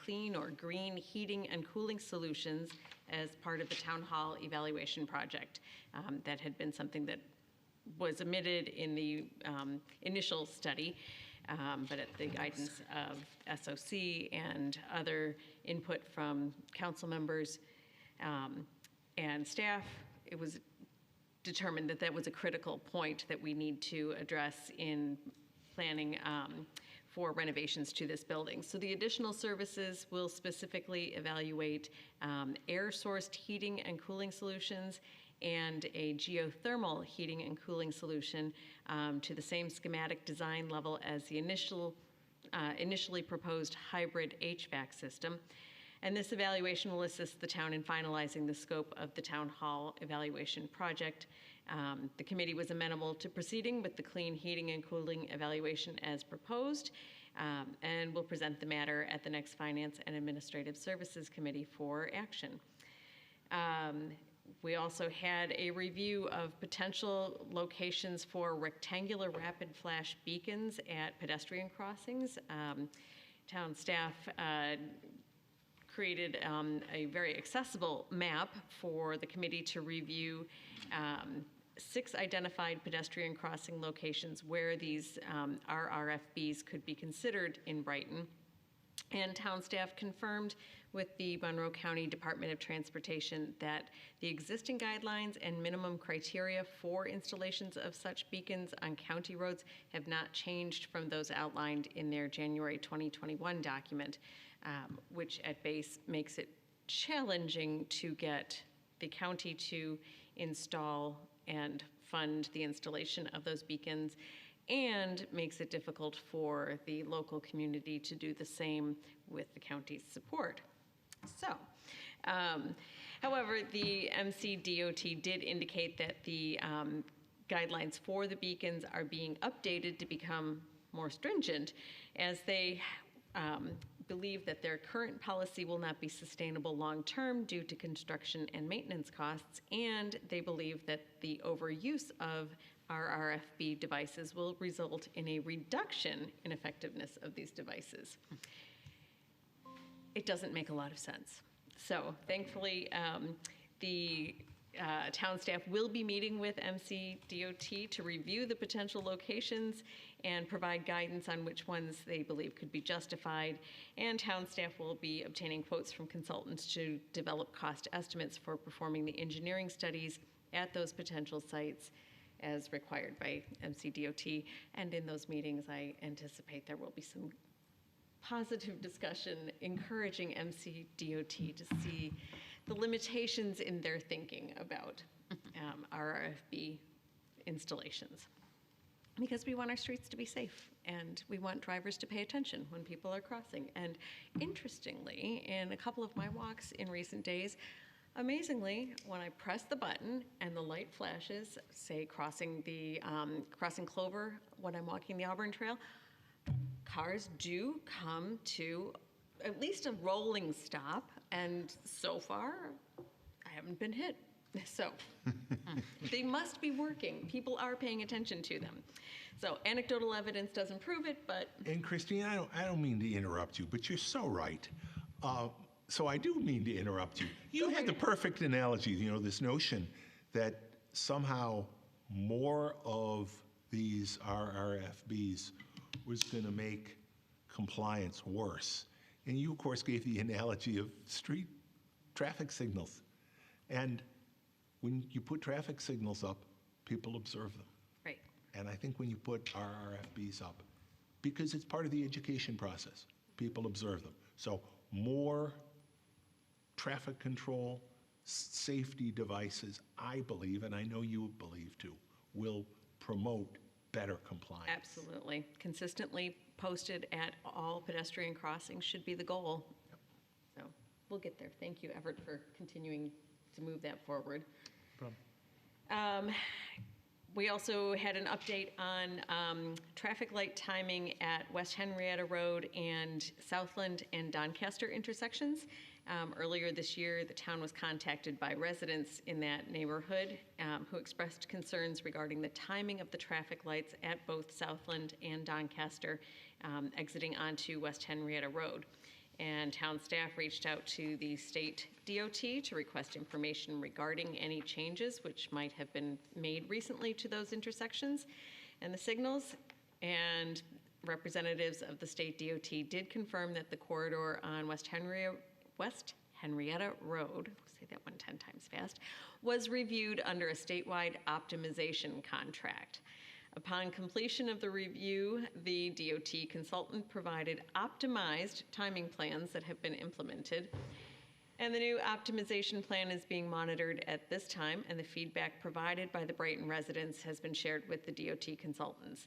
clean or green heating and cooling solutions as part of the Town Hall evaluation project. That had been something that was omitted in the initial study. But at the guidance of SOC and other input from council members and staff, it was determined that that was a critical point that we need to address in planning for renovations to this building. So the additional services will specifically evaluate air-sourced heating and cooling solutions and a geothermal heating and cooling solution to the same schematic design level as the initially proposed hybrid HVAC system. And this evaluation will assist the town in finalizing the scope of the Town Hall evaluation project. The committee was amenable to proceeding with the clean heating and cooling evaluation as proposed, and will present the matter at the next Finance and Administrative Services Committee for action. We also had a review of potential locations for rectangular rapid flash beacons at pedestrian crossings. Town staff created a very accessible map for the committee to review 6 identified pedestrian crossing locations where these RRFBs could be considered in Brighton. And town staff confirmed with the Monroe County Department of Transportation that the existing guidelines and minimum criteria for installations of such beacons on county roads have not changed from those outlined in their January 2021 document, which at base makes it challenging to get the county to install and fund the installation of those beacons. and makes it difficult for the local community to do the same with the county's support. So, however, the MCDOT did indicate that the guidelines for the beacons are being updated to become more stringent, as they believe that their current policy will not be sustainable long-term due to construction and maintenance costs, and they believe that the overuse of RRFB devices will result in a reduction in effectiveness of these devices. It doesn't make a lot of sense. So thankfully, the town staff will be meeting with MCDOT to review the potential locations and provide guidance on which ones they believe could be justified. And town staff will be obtaining quotes from consultants to develop cost estimates for performing the engineering studies at those potential sites as required by MCDOT. And in those meetings, I anticipate there will be some positive discussion encouraging MCDOT to see the limitations in their thinking about RRFB installations. Because we want our streets to be safe, and we want drivers to pay attention when people are crossing. And interestingly, in a couple of my walks in recent days, amazingly, when I press the button and the light flashes, say crossing Clover when I'm walking the Auburn Trail, cars do come to at least a rolling stop, and so far, I haven't been hit. So they must be working. People are paying attention to them. So anecdotal evidence doesn't prove it, but... And Christine, I don't mean to interrupt you, but you're so right. So I do mean to interrupt you. You had the perfect analogy, you know, this notion that somehow more of these RRFBs was going to make compliance worse. And you, of course, gave the analogy of street traffic signals. And when you put traffic signals up, people observe them. Right. And I think when you put RRFBs up, because it's part of the education process, people observe them. So more traffic control, safety devices, I believe, and I know you believe too, will promote better compliance. Absolutely. Consistently posted at all pedestrian crossings should be the goal. Yep. So we'll get there. Thank you, Everett, for continuing to move that forward. No problem. We also had an update on traffic light timing at West Henrietta Road and Southland and Doncaster intersections. Earlier this year, the town was contacted by residents in that neighborhood who expressed concerns regarding the timing of the traffic lights at both Southland and Doncaster exiting onto West Henrietta Road. And town staff reached out to the state DOT to request information regarding any changes which might have been made recently to those intersections and the signals. And representatives of the state DOT did confirm that the corridor on West Henrietta Road, say that one 10 times fast, was reviewed under a statewide optimization contract. Upon completion of the review, the DOT consultant provided optimized timing plans that have been implemented. And the new optimization plan is being monitored at this time, and the feedback provided by the Brighton residents has been shared with the DOT consultants.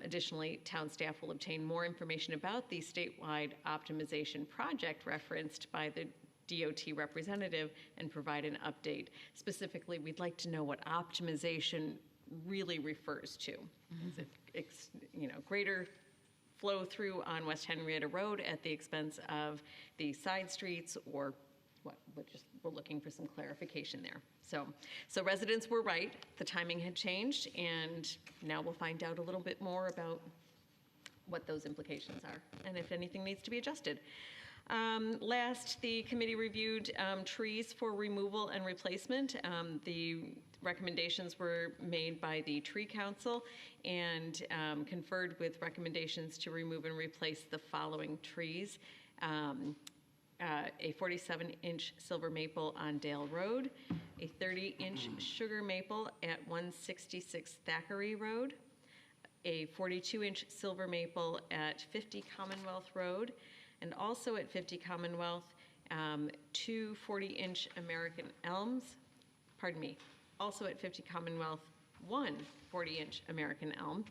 Additionally, town staff will obtain more information about the statewide optimization project referenced by the DOT representative and provide an update. Specifically, we'd like to know what optimization really refers to. Is it, greater flow through on West Henrietta Road at the expense of the side streets, or what? We're looking for some clarification there. So residents were right. The timing had changed, and now we'll find out a little bit more about what those implications are and if anything needs to be adjusted. Last, the committee reviewed trees for removal and replacement. The recommendations were made by the Tree Council and conferred with recommendations to remove and replace the following trees. A 47-inch silver maple on Dale Road, a 30-inch sugar maple at 166 Thackeray Road, a 42-inch silver maple at 50 Commonwealth Road, and also at 50 Commonwealth, two 40-inch American elms, also at 50 Commonwealth, one 40-inch American elm,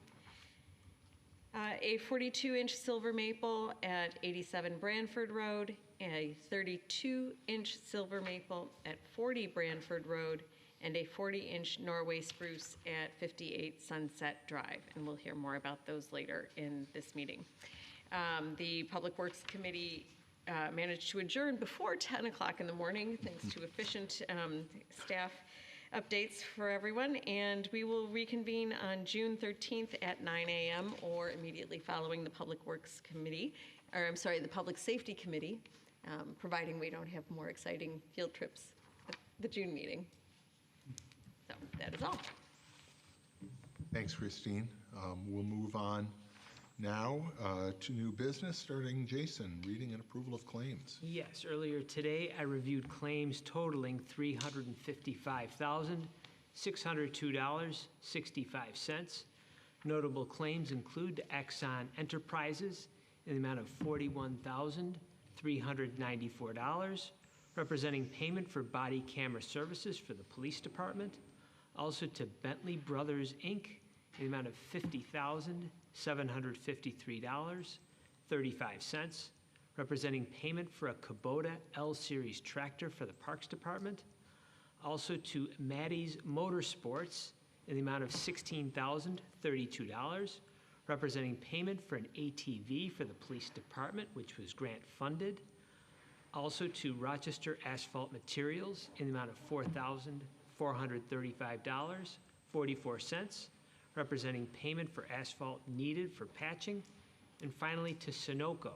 A 42-inch silver maple at 87 Branford Road, a 32-inch silver maple at 40 Branford Road, and a 40-inch Norway spruce at 58 Sunset Drive. And we'll hear more about those later in this meeting. The Public Works Committee managed to adjourn before 10 o'clock in the morning, thanks to efficient staff updates for everyone. And we will reconvene on June 13th at 9 a.m. or immediately following the Public Works Committee, or I'm sorry, the Public Safety Committee, providing we don't have more exciting field trips at the June meeting. So that is all. Thanks, Christine. We'll move on now to new business, starting Jason, reading and approval of claims. Yes, earlier today, I reviewed claims totaling $355,602.65. Notable claims include Exxon Enterprises in the amount of $41,394, representing payment for body camera services for the police department. Also to Bentley Brothers, Inc., in the amount of $50,753.35, representing payment for a Kubota L-Series tractor for the Parks Department. Also to Maddie's Motorsports in the amount of $16,032, representing payment for an ATV for the Police Department, which was grant funded. Also to Rochester Asphalt Materials in the amount of $4,435.44, representing payment for asphalt needed for patching. And finally, to Sunoco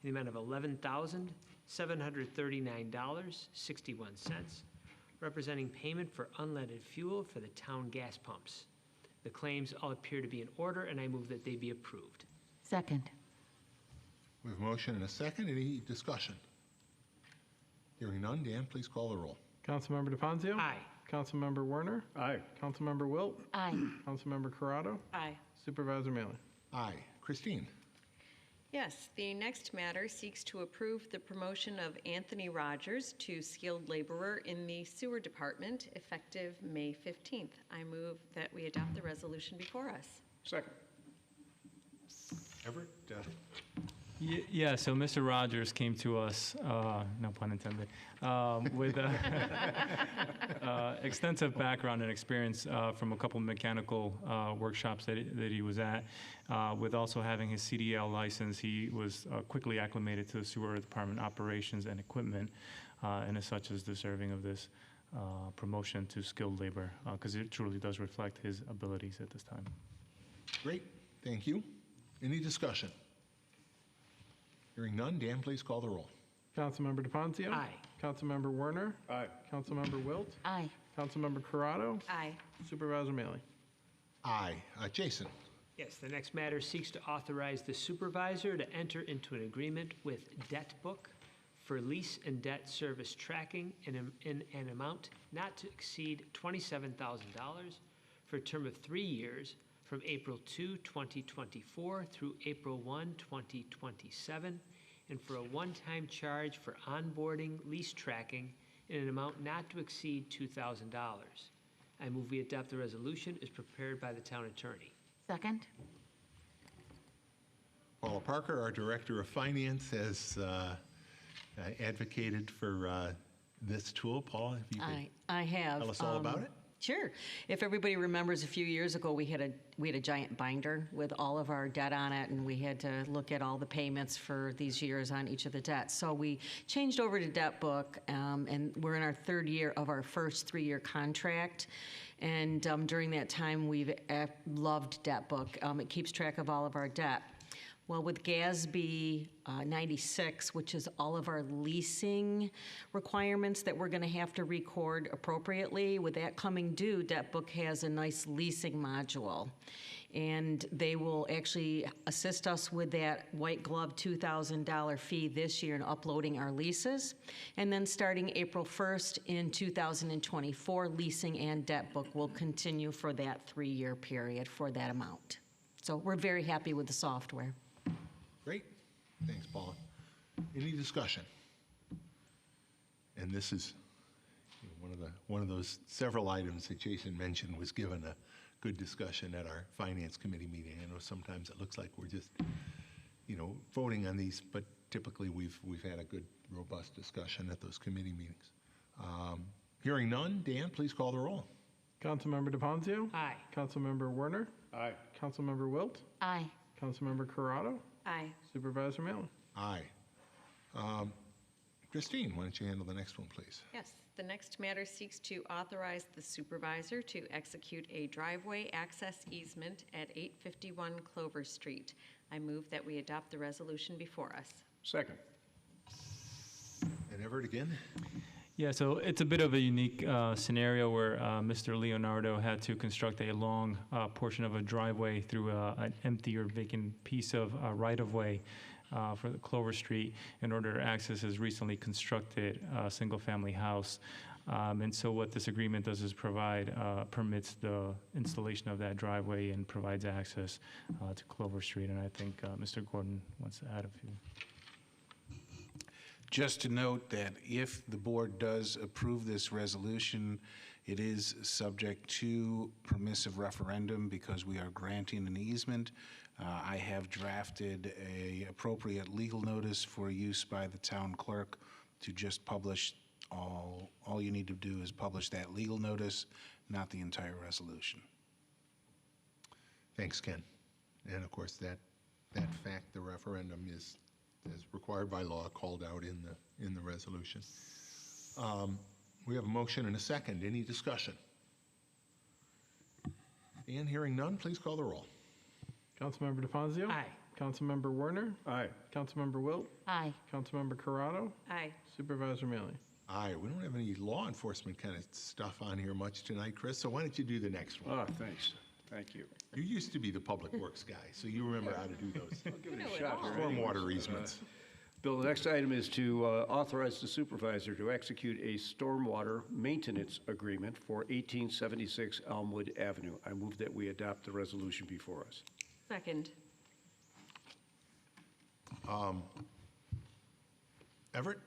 in the amount of $11,739.61, representing payment for unleaded fuel for the town gas pumps. The claims all appear to be in order, and I move that they be approved. Second. We have a motion and a second. Any discussion? Hearing none, Dan, please call the roll. Councilmember DeFazio? Aye. Councilmember Werner? Aye. Councilmember Wilt? Aye. Councilmember Corrado? Aye. Supervisor Maley? Aye. Christine? Yes, the next matter seeks to approve the promotion of Anthony Rogers to skilled laborer in the sewer department effective May 15th. I move that we adopt the resolution before us. Second. Everett? Yeah, so Mr. Rogers came to us, no pun intended, with extensive background and experience from a couple mechanical workshops that he was at. With also having his CDL license, he was quickly acclimated to the sewer department operations and equipment, and as such is deserving of this promotion to skilled labor, because it truly does reflect his abilities at this time. Great. Thank you. Any discussion? Hearing none, Dan, please call the roll. Councilmember DeFazio? Aye. Councilmember Werner? Aye. Councilmember Wilt? Aye. Councilmember Corrado? Aye. Supervisor Maley? Aye. Jason? Yes, the next matter seeks to authorize the supervisor to enter into an agreement with Debt Book for lease and debt service tracking in an amount not to exceed $27,000 for a term of 3 years from April 2, 2024 through April 1, 2027, and for a one-time charge for onboarding lease tracking in an amount not to exceed $2,000. I move we adopt the resolution as prepared by the town attorney. Second. Paula Parker, our Director of Finance, has advocated for this tool. Paula, if you could I have. tell us all about it. Sure. If everybody remembers, a few years ago, we had a giant binder with all of our debt on it, and we had to look at all the payments for these years on each of the debts. So we changed over to Debt Book, and we're in our third year of our first 3-year contract. And during that time, we've loved Debt Book. It keeps track of all of our debt. Well, with GASB 96, which is all of our leasing requirements that we're going to have to record appropriately, with that coming due, Debt Book has a nice leasing module. And they will actually assist us with that white glove $2,000 fee this year in uploading our leases. And then starting April 1st in 2024, leasing and Debt Book will continue for that 3-year period for that amount. So we're very happy with the software. Great. Thanks, Paula. Any discussion? And this is one of those several items that Jason mentioned was given a good discussion at our Finance Committee meeting. I know sometimes it looks like we're just, voting on these, but typically we've had a good, robust discussion at those committee meetings. Hearing none, Dan, please call the roll. Councilmember DePonzio? Aye. Councilmember Werner? Aye. Councilmember Wilt? Aye. Councilmember Corrado? Aye. Supervisor Mailer? Aye. Christine, why don't you handle the next one, please? Yes, the next matter seeks to authorize the supervisor to execute a driveway access easement at 851 Clover Street. I move that we adopt the resolution before us. Second. And Everett again? Yeah, so it's a bit of a unique scenario where Mr. Leonardo had to construct a long portion of a driveway through an empty or vacant piece of right-of-way for the Clover Street in order to access his recently constructed single-family house. And so what this agreement does is permits the installation of that driveway and provides access to Clover Street. And I think Mr. Gordon wants to add a few. Just to note that if the board does approve this resolution, it is subject to permissive referendum because we are granting an easement. I have drafted a appropriate legal notice for use by the town clerk to just publish. All you need to do is publish that legal notice, not the entire resolution. Thanks, Ken. And of course, that fact, the referendum is, as required by law, called out in the resolution. We have a motion and a second. Any discussion? And hearing none, please call the roll. Councilmember DePonzio? Aye. Councilmember Werner? Aye. Councilmember Wilt? Aye. Councilmember Corrado? Aye. Supervisor Mailer? Aye. We don't have any law enforcement kind of stuff on here much tonight, Chris, so why don't you do the next one? Thanks. Thank you. You used to be the public works guy, so you remember how to do those. Give it a shot here. Stormwater easements. Bill, the next item is to authorize the supervisor to execute a stormwater maintenance agreement for 1876 Elmwood Avenue. I move that we adopt the resolution before us. Second. Everett?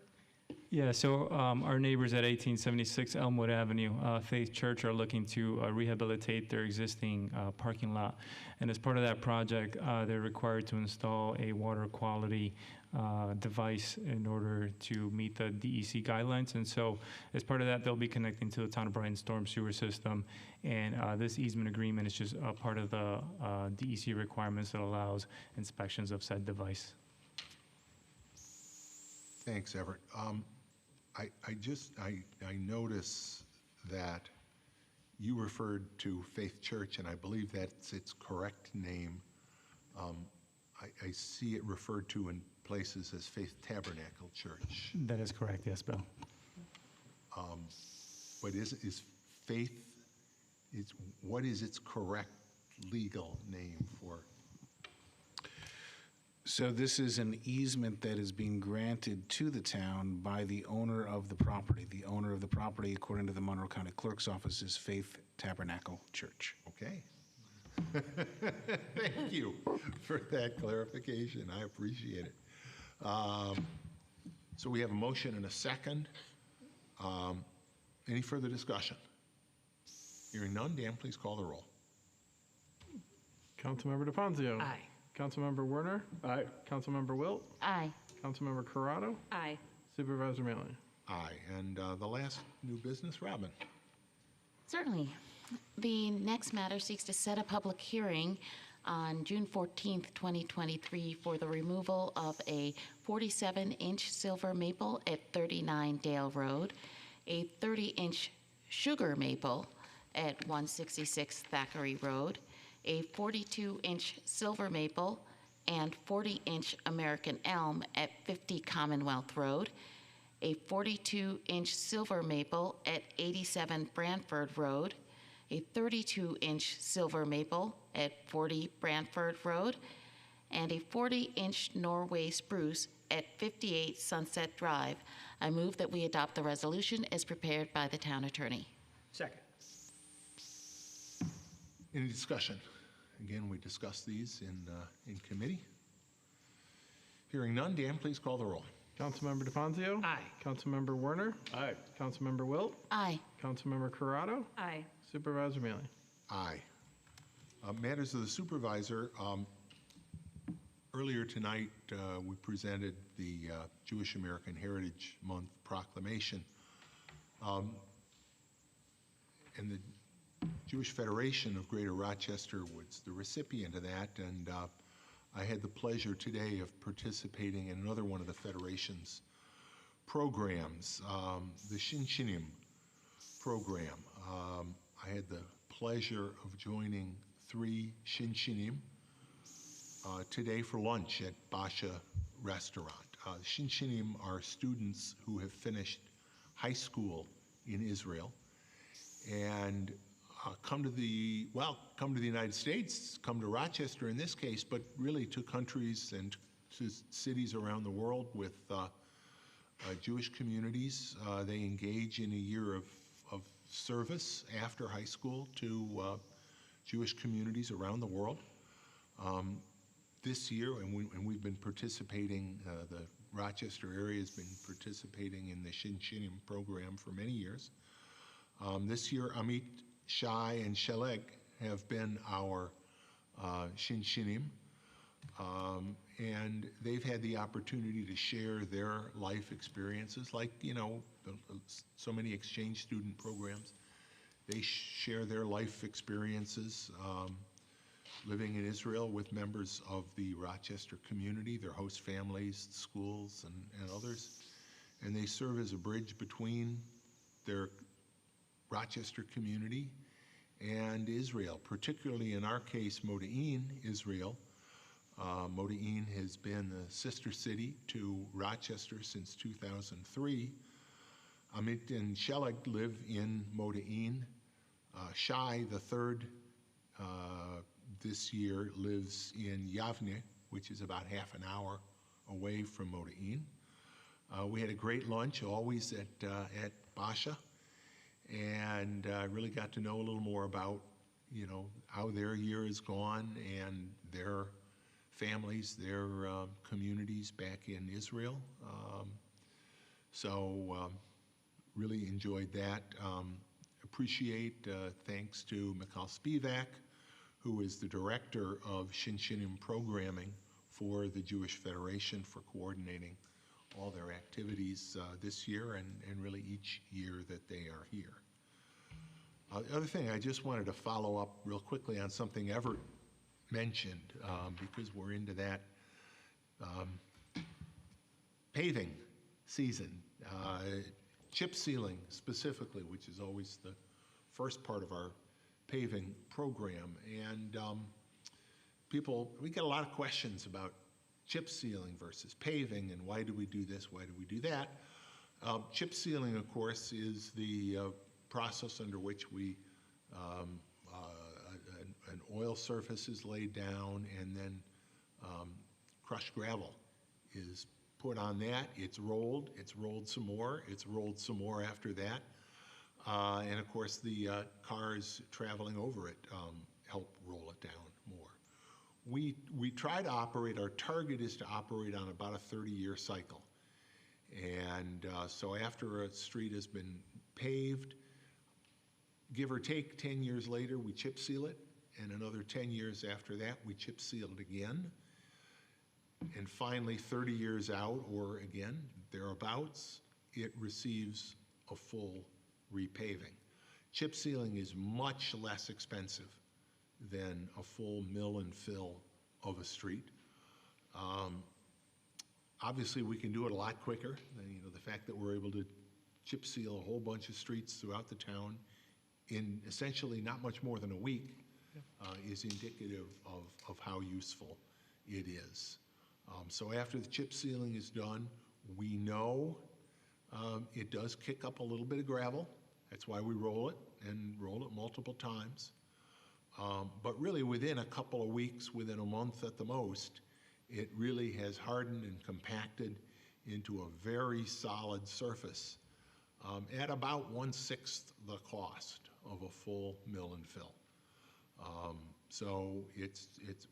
Yeah, so our neighbors at 1876 Elmwood Avenue, Faith Church, are looking to rehabilitate their existing parking lot. And as part of that project, they're required to install a water quality device in order to meet the DEC guidelines. And so as part of that, they'll be connecting to the Town of Brighton storm sewer system. And this easement agreement is just a part of the DEC requirements that allows inspections of said device. Thanks, Everett. I notice that you referred to Faith Church, and I believe that's its correct name. I see it referred to in places as Faith Tabernacle Church. That is correct, yes, Bill. But is Faith, what is its correct legal name for? So this is an easement that is being granted to the town by the owner of the property. The owner of the property, according to the Monroe County Clerk's Office, is Faith Tabernacle Church. Okay. Thank you for that clarification. I appreciate it. So we have a motion and a second. Any further discussion? Hearing none, Dan, please call the roll. Councilmember DePonzio? Aye. Councilmember Werner? Aye. Councilmember Wilt? Aye. Councilmember Corrado? Aye. Supervisor Mailer? Aye. And the last new business, Robin. Certainly. The next matter seeks to set a public hearing on June 14th, 2023 for the removal of a 47-inch silver maple at 39 Dale Road, a 30-inch sugar maple at 166 Thackeray Road, a 42-inch silver maple and 40-inch American elm at 50 Commonwealth Road, a 42-inch silver maple at 87 Brantford Road, a 32-inch silver maple at 40 Brantford Road, and a 40-inch Norway spruce at 58 Sunset Drive. I move that we adopt the resolution as prepared by the town attorney. Second. Any discussion? Again, we discussed these in committee. Hearing none, Dan, please call the roll. Councilmember DeFazio? Aye. Councilmember Werner? Aye. Councilmember Wilt? Aye. Councilmember Corrado? Aye. Supervisor Mealy? Aye. Matters of the supervisor, earlier tonight, we presented the Jewish American Heritage Month proclamation. And the Jewish Federation of Greater Rochester was the recipient of that, and I had the pleasure today of participating in another one of the Federation's programs, the Shinshinim program. I had the pleasure of joining 3 Shinshinim today for lunch at Basha Restaurant. Shinshinim are students who have finished high school in Israel and come to the United States, come to Rochester in this case, but really to countries and to cities around the world with Jewish communities. They engage in a year of service after high school to Jewish communities around the world. This year, and we've been participating, the Rochester area has been participating in the Shinshinim program for many years. This year, Amit, Shai, and Sheleg have been our Shinshinim, and they've had the opportunity to share their life experiences, like, you know, so many exchange student programs. They share their life experiences living in Israel with members of the Rochester community, their host families, schools, and others. And they serve as a bridge between their Rochester community and Israel, particularly in our case, Modi'in, Israel. Modi'in has been the sister city to Rochester since 2003. Amit and Sheleg live in Modi'in. Shai, the third, this year lives in Yavne, which is about half an hour away from Modi'in. We had a great lunch, always at Basha, and really got to know a little more about, you know, how their year has gone and their families, their communities back in Israel. Really enjoyed that. Appreciate, thanks to Mikhail Spivak, who is the director of Shinshinim programming for the Jewish Federation, for coordinating all their activities this year and really each year that they are here. The other thing, I just wanted to follow up real quickly on something Everett mentioned, because we're into that paving season. Chip sealing specifically, which is always the first part of our paving program. And we get a lot of questions about chip sealing versus paving, and why do we do this, why do we do that? Chip sealing, of course, is the process under which an oil surface is laid down, and then crushed gravel is put on that. It's rolled some more, it's rolled some more after that. And of course, the cars traveling over it help roll it down more. We try to operate, our target is to operate on about a 30-year cycle. And so after a street has been paved, give or take 10 years later, we chip seal it. And another 10 years after that, we chip seal it again. And finally, 30 years out, or again, thereabouts, it receives a full repaving. Chip sealing is much less expensive than a full mill and fill of a street. Obviously, we can do it a lot quicker. You know, the fact that we're able to chip seal a whole bunch of streets throughout the town in essentially not much more than a week is indicative of how useful it is. So after the chip sealing is done, we know it does kick up a little bit of gravel. That's why we roll it, and roll it multiple times. But really within a couple of weeks, within a month at the most, it really has hardened and compacted into a very solid surface at about 1/6 the cost of a full mill and fill. So it's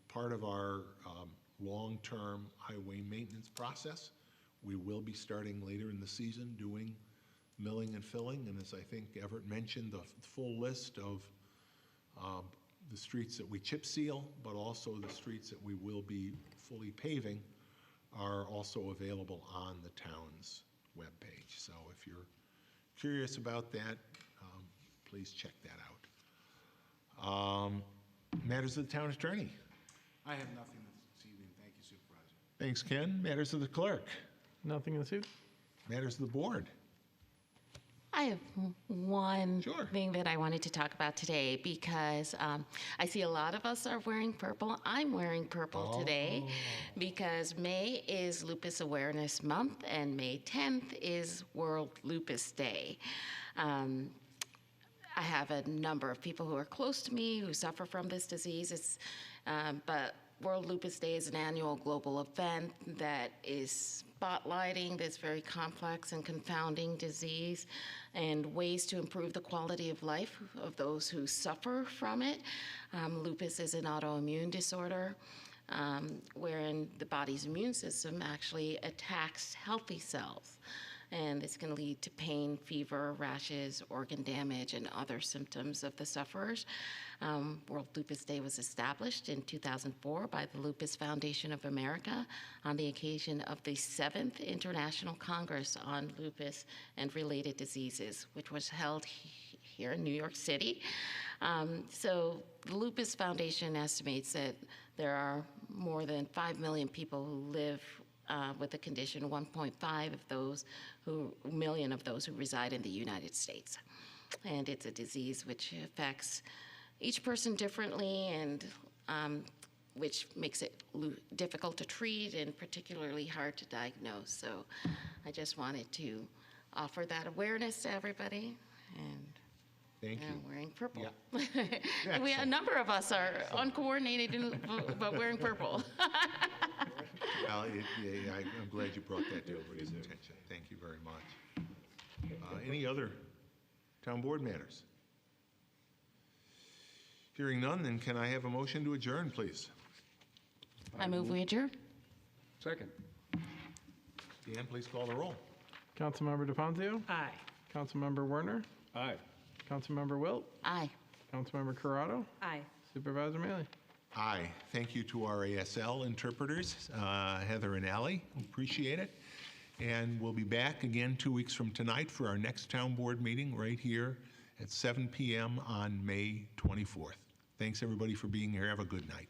part of our long-term highway maintenance process. We will be starting later in the season doing milling and filling, and as I think Everett mentioned, the full list of the streets that we chip seal, but also the streets that we will be fully paving are also available on the town's webpage. So if you're curious about that, please check that out. Matters of the town attorney. I have nothing this evening. Thank you, Supervisor. Thanks, Ken. Matters of the clerk. Nothing this evening? Matters of the board. I have one Sure. thing that I wanted to talk about today because I see a lot of us are wearing purple. I'm wearing purple today because May is Lupus Awareness Month and May 10th is World Lupus Day. I have a number of people who are close to me who suffer from this disease. But World Lupus Day is an annual global event that is spotlighting this very complex and confounding disease and ways to improve the quality of life of those who suffer from it. Lupus is an autoimmune disorder wherein the body's immune system actually attacks healthy cells. And this can lead to pain, fever, rashes, organ damage, and other symptoms of the sufferers. World Lupus Day was established in 2004 by the Lupus Foundation of America on the occasion of the 7th International Congress on Lupus and Related Diseases, which was held here in New York City. So the Lupus Foundation estimates that there are more than 5 million people who live with the condition, 1.5 million of those who reside in the United States. And it's a disease which affects each person differently and which makes it difficult to treat and particularly hard to diagnose. So I just wanted to offer that awareness to everybody. And Thank you. Wearing purple. Yeah. A number of us are uncoordinated but wearing purple. Well, I'm glad you brought that to everybody's attention. Thank you very much. Any other town board matters? Hearing none, then can I have a motion to adjourn, please? I move we adjourn. Second. Dan, please call the roll. Councilmember DeFonzio? Aye. Councilmember Werner? Aye. Councilmember Wilt? Aye. Councilmember Corrado? Aye. Supervisor Mealy? Aye. Thank you to our ASL interpreters, Heather and Allie. Appreciate it. And we'll be back again 2 weeks from tonight for our next town board meeting right here at 7 p.m. on May 24th. Thanks, everybody, for being here. Have a good night.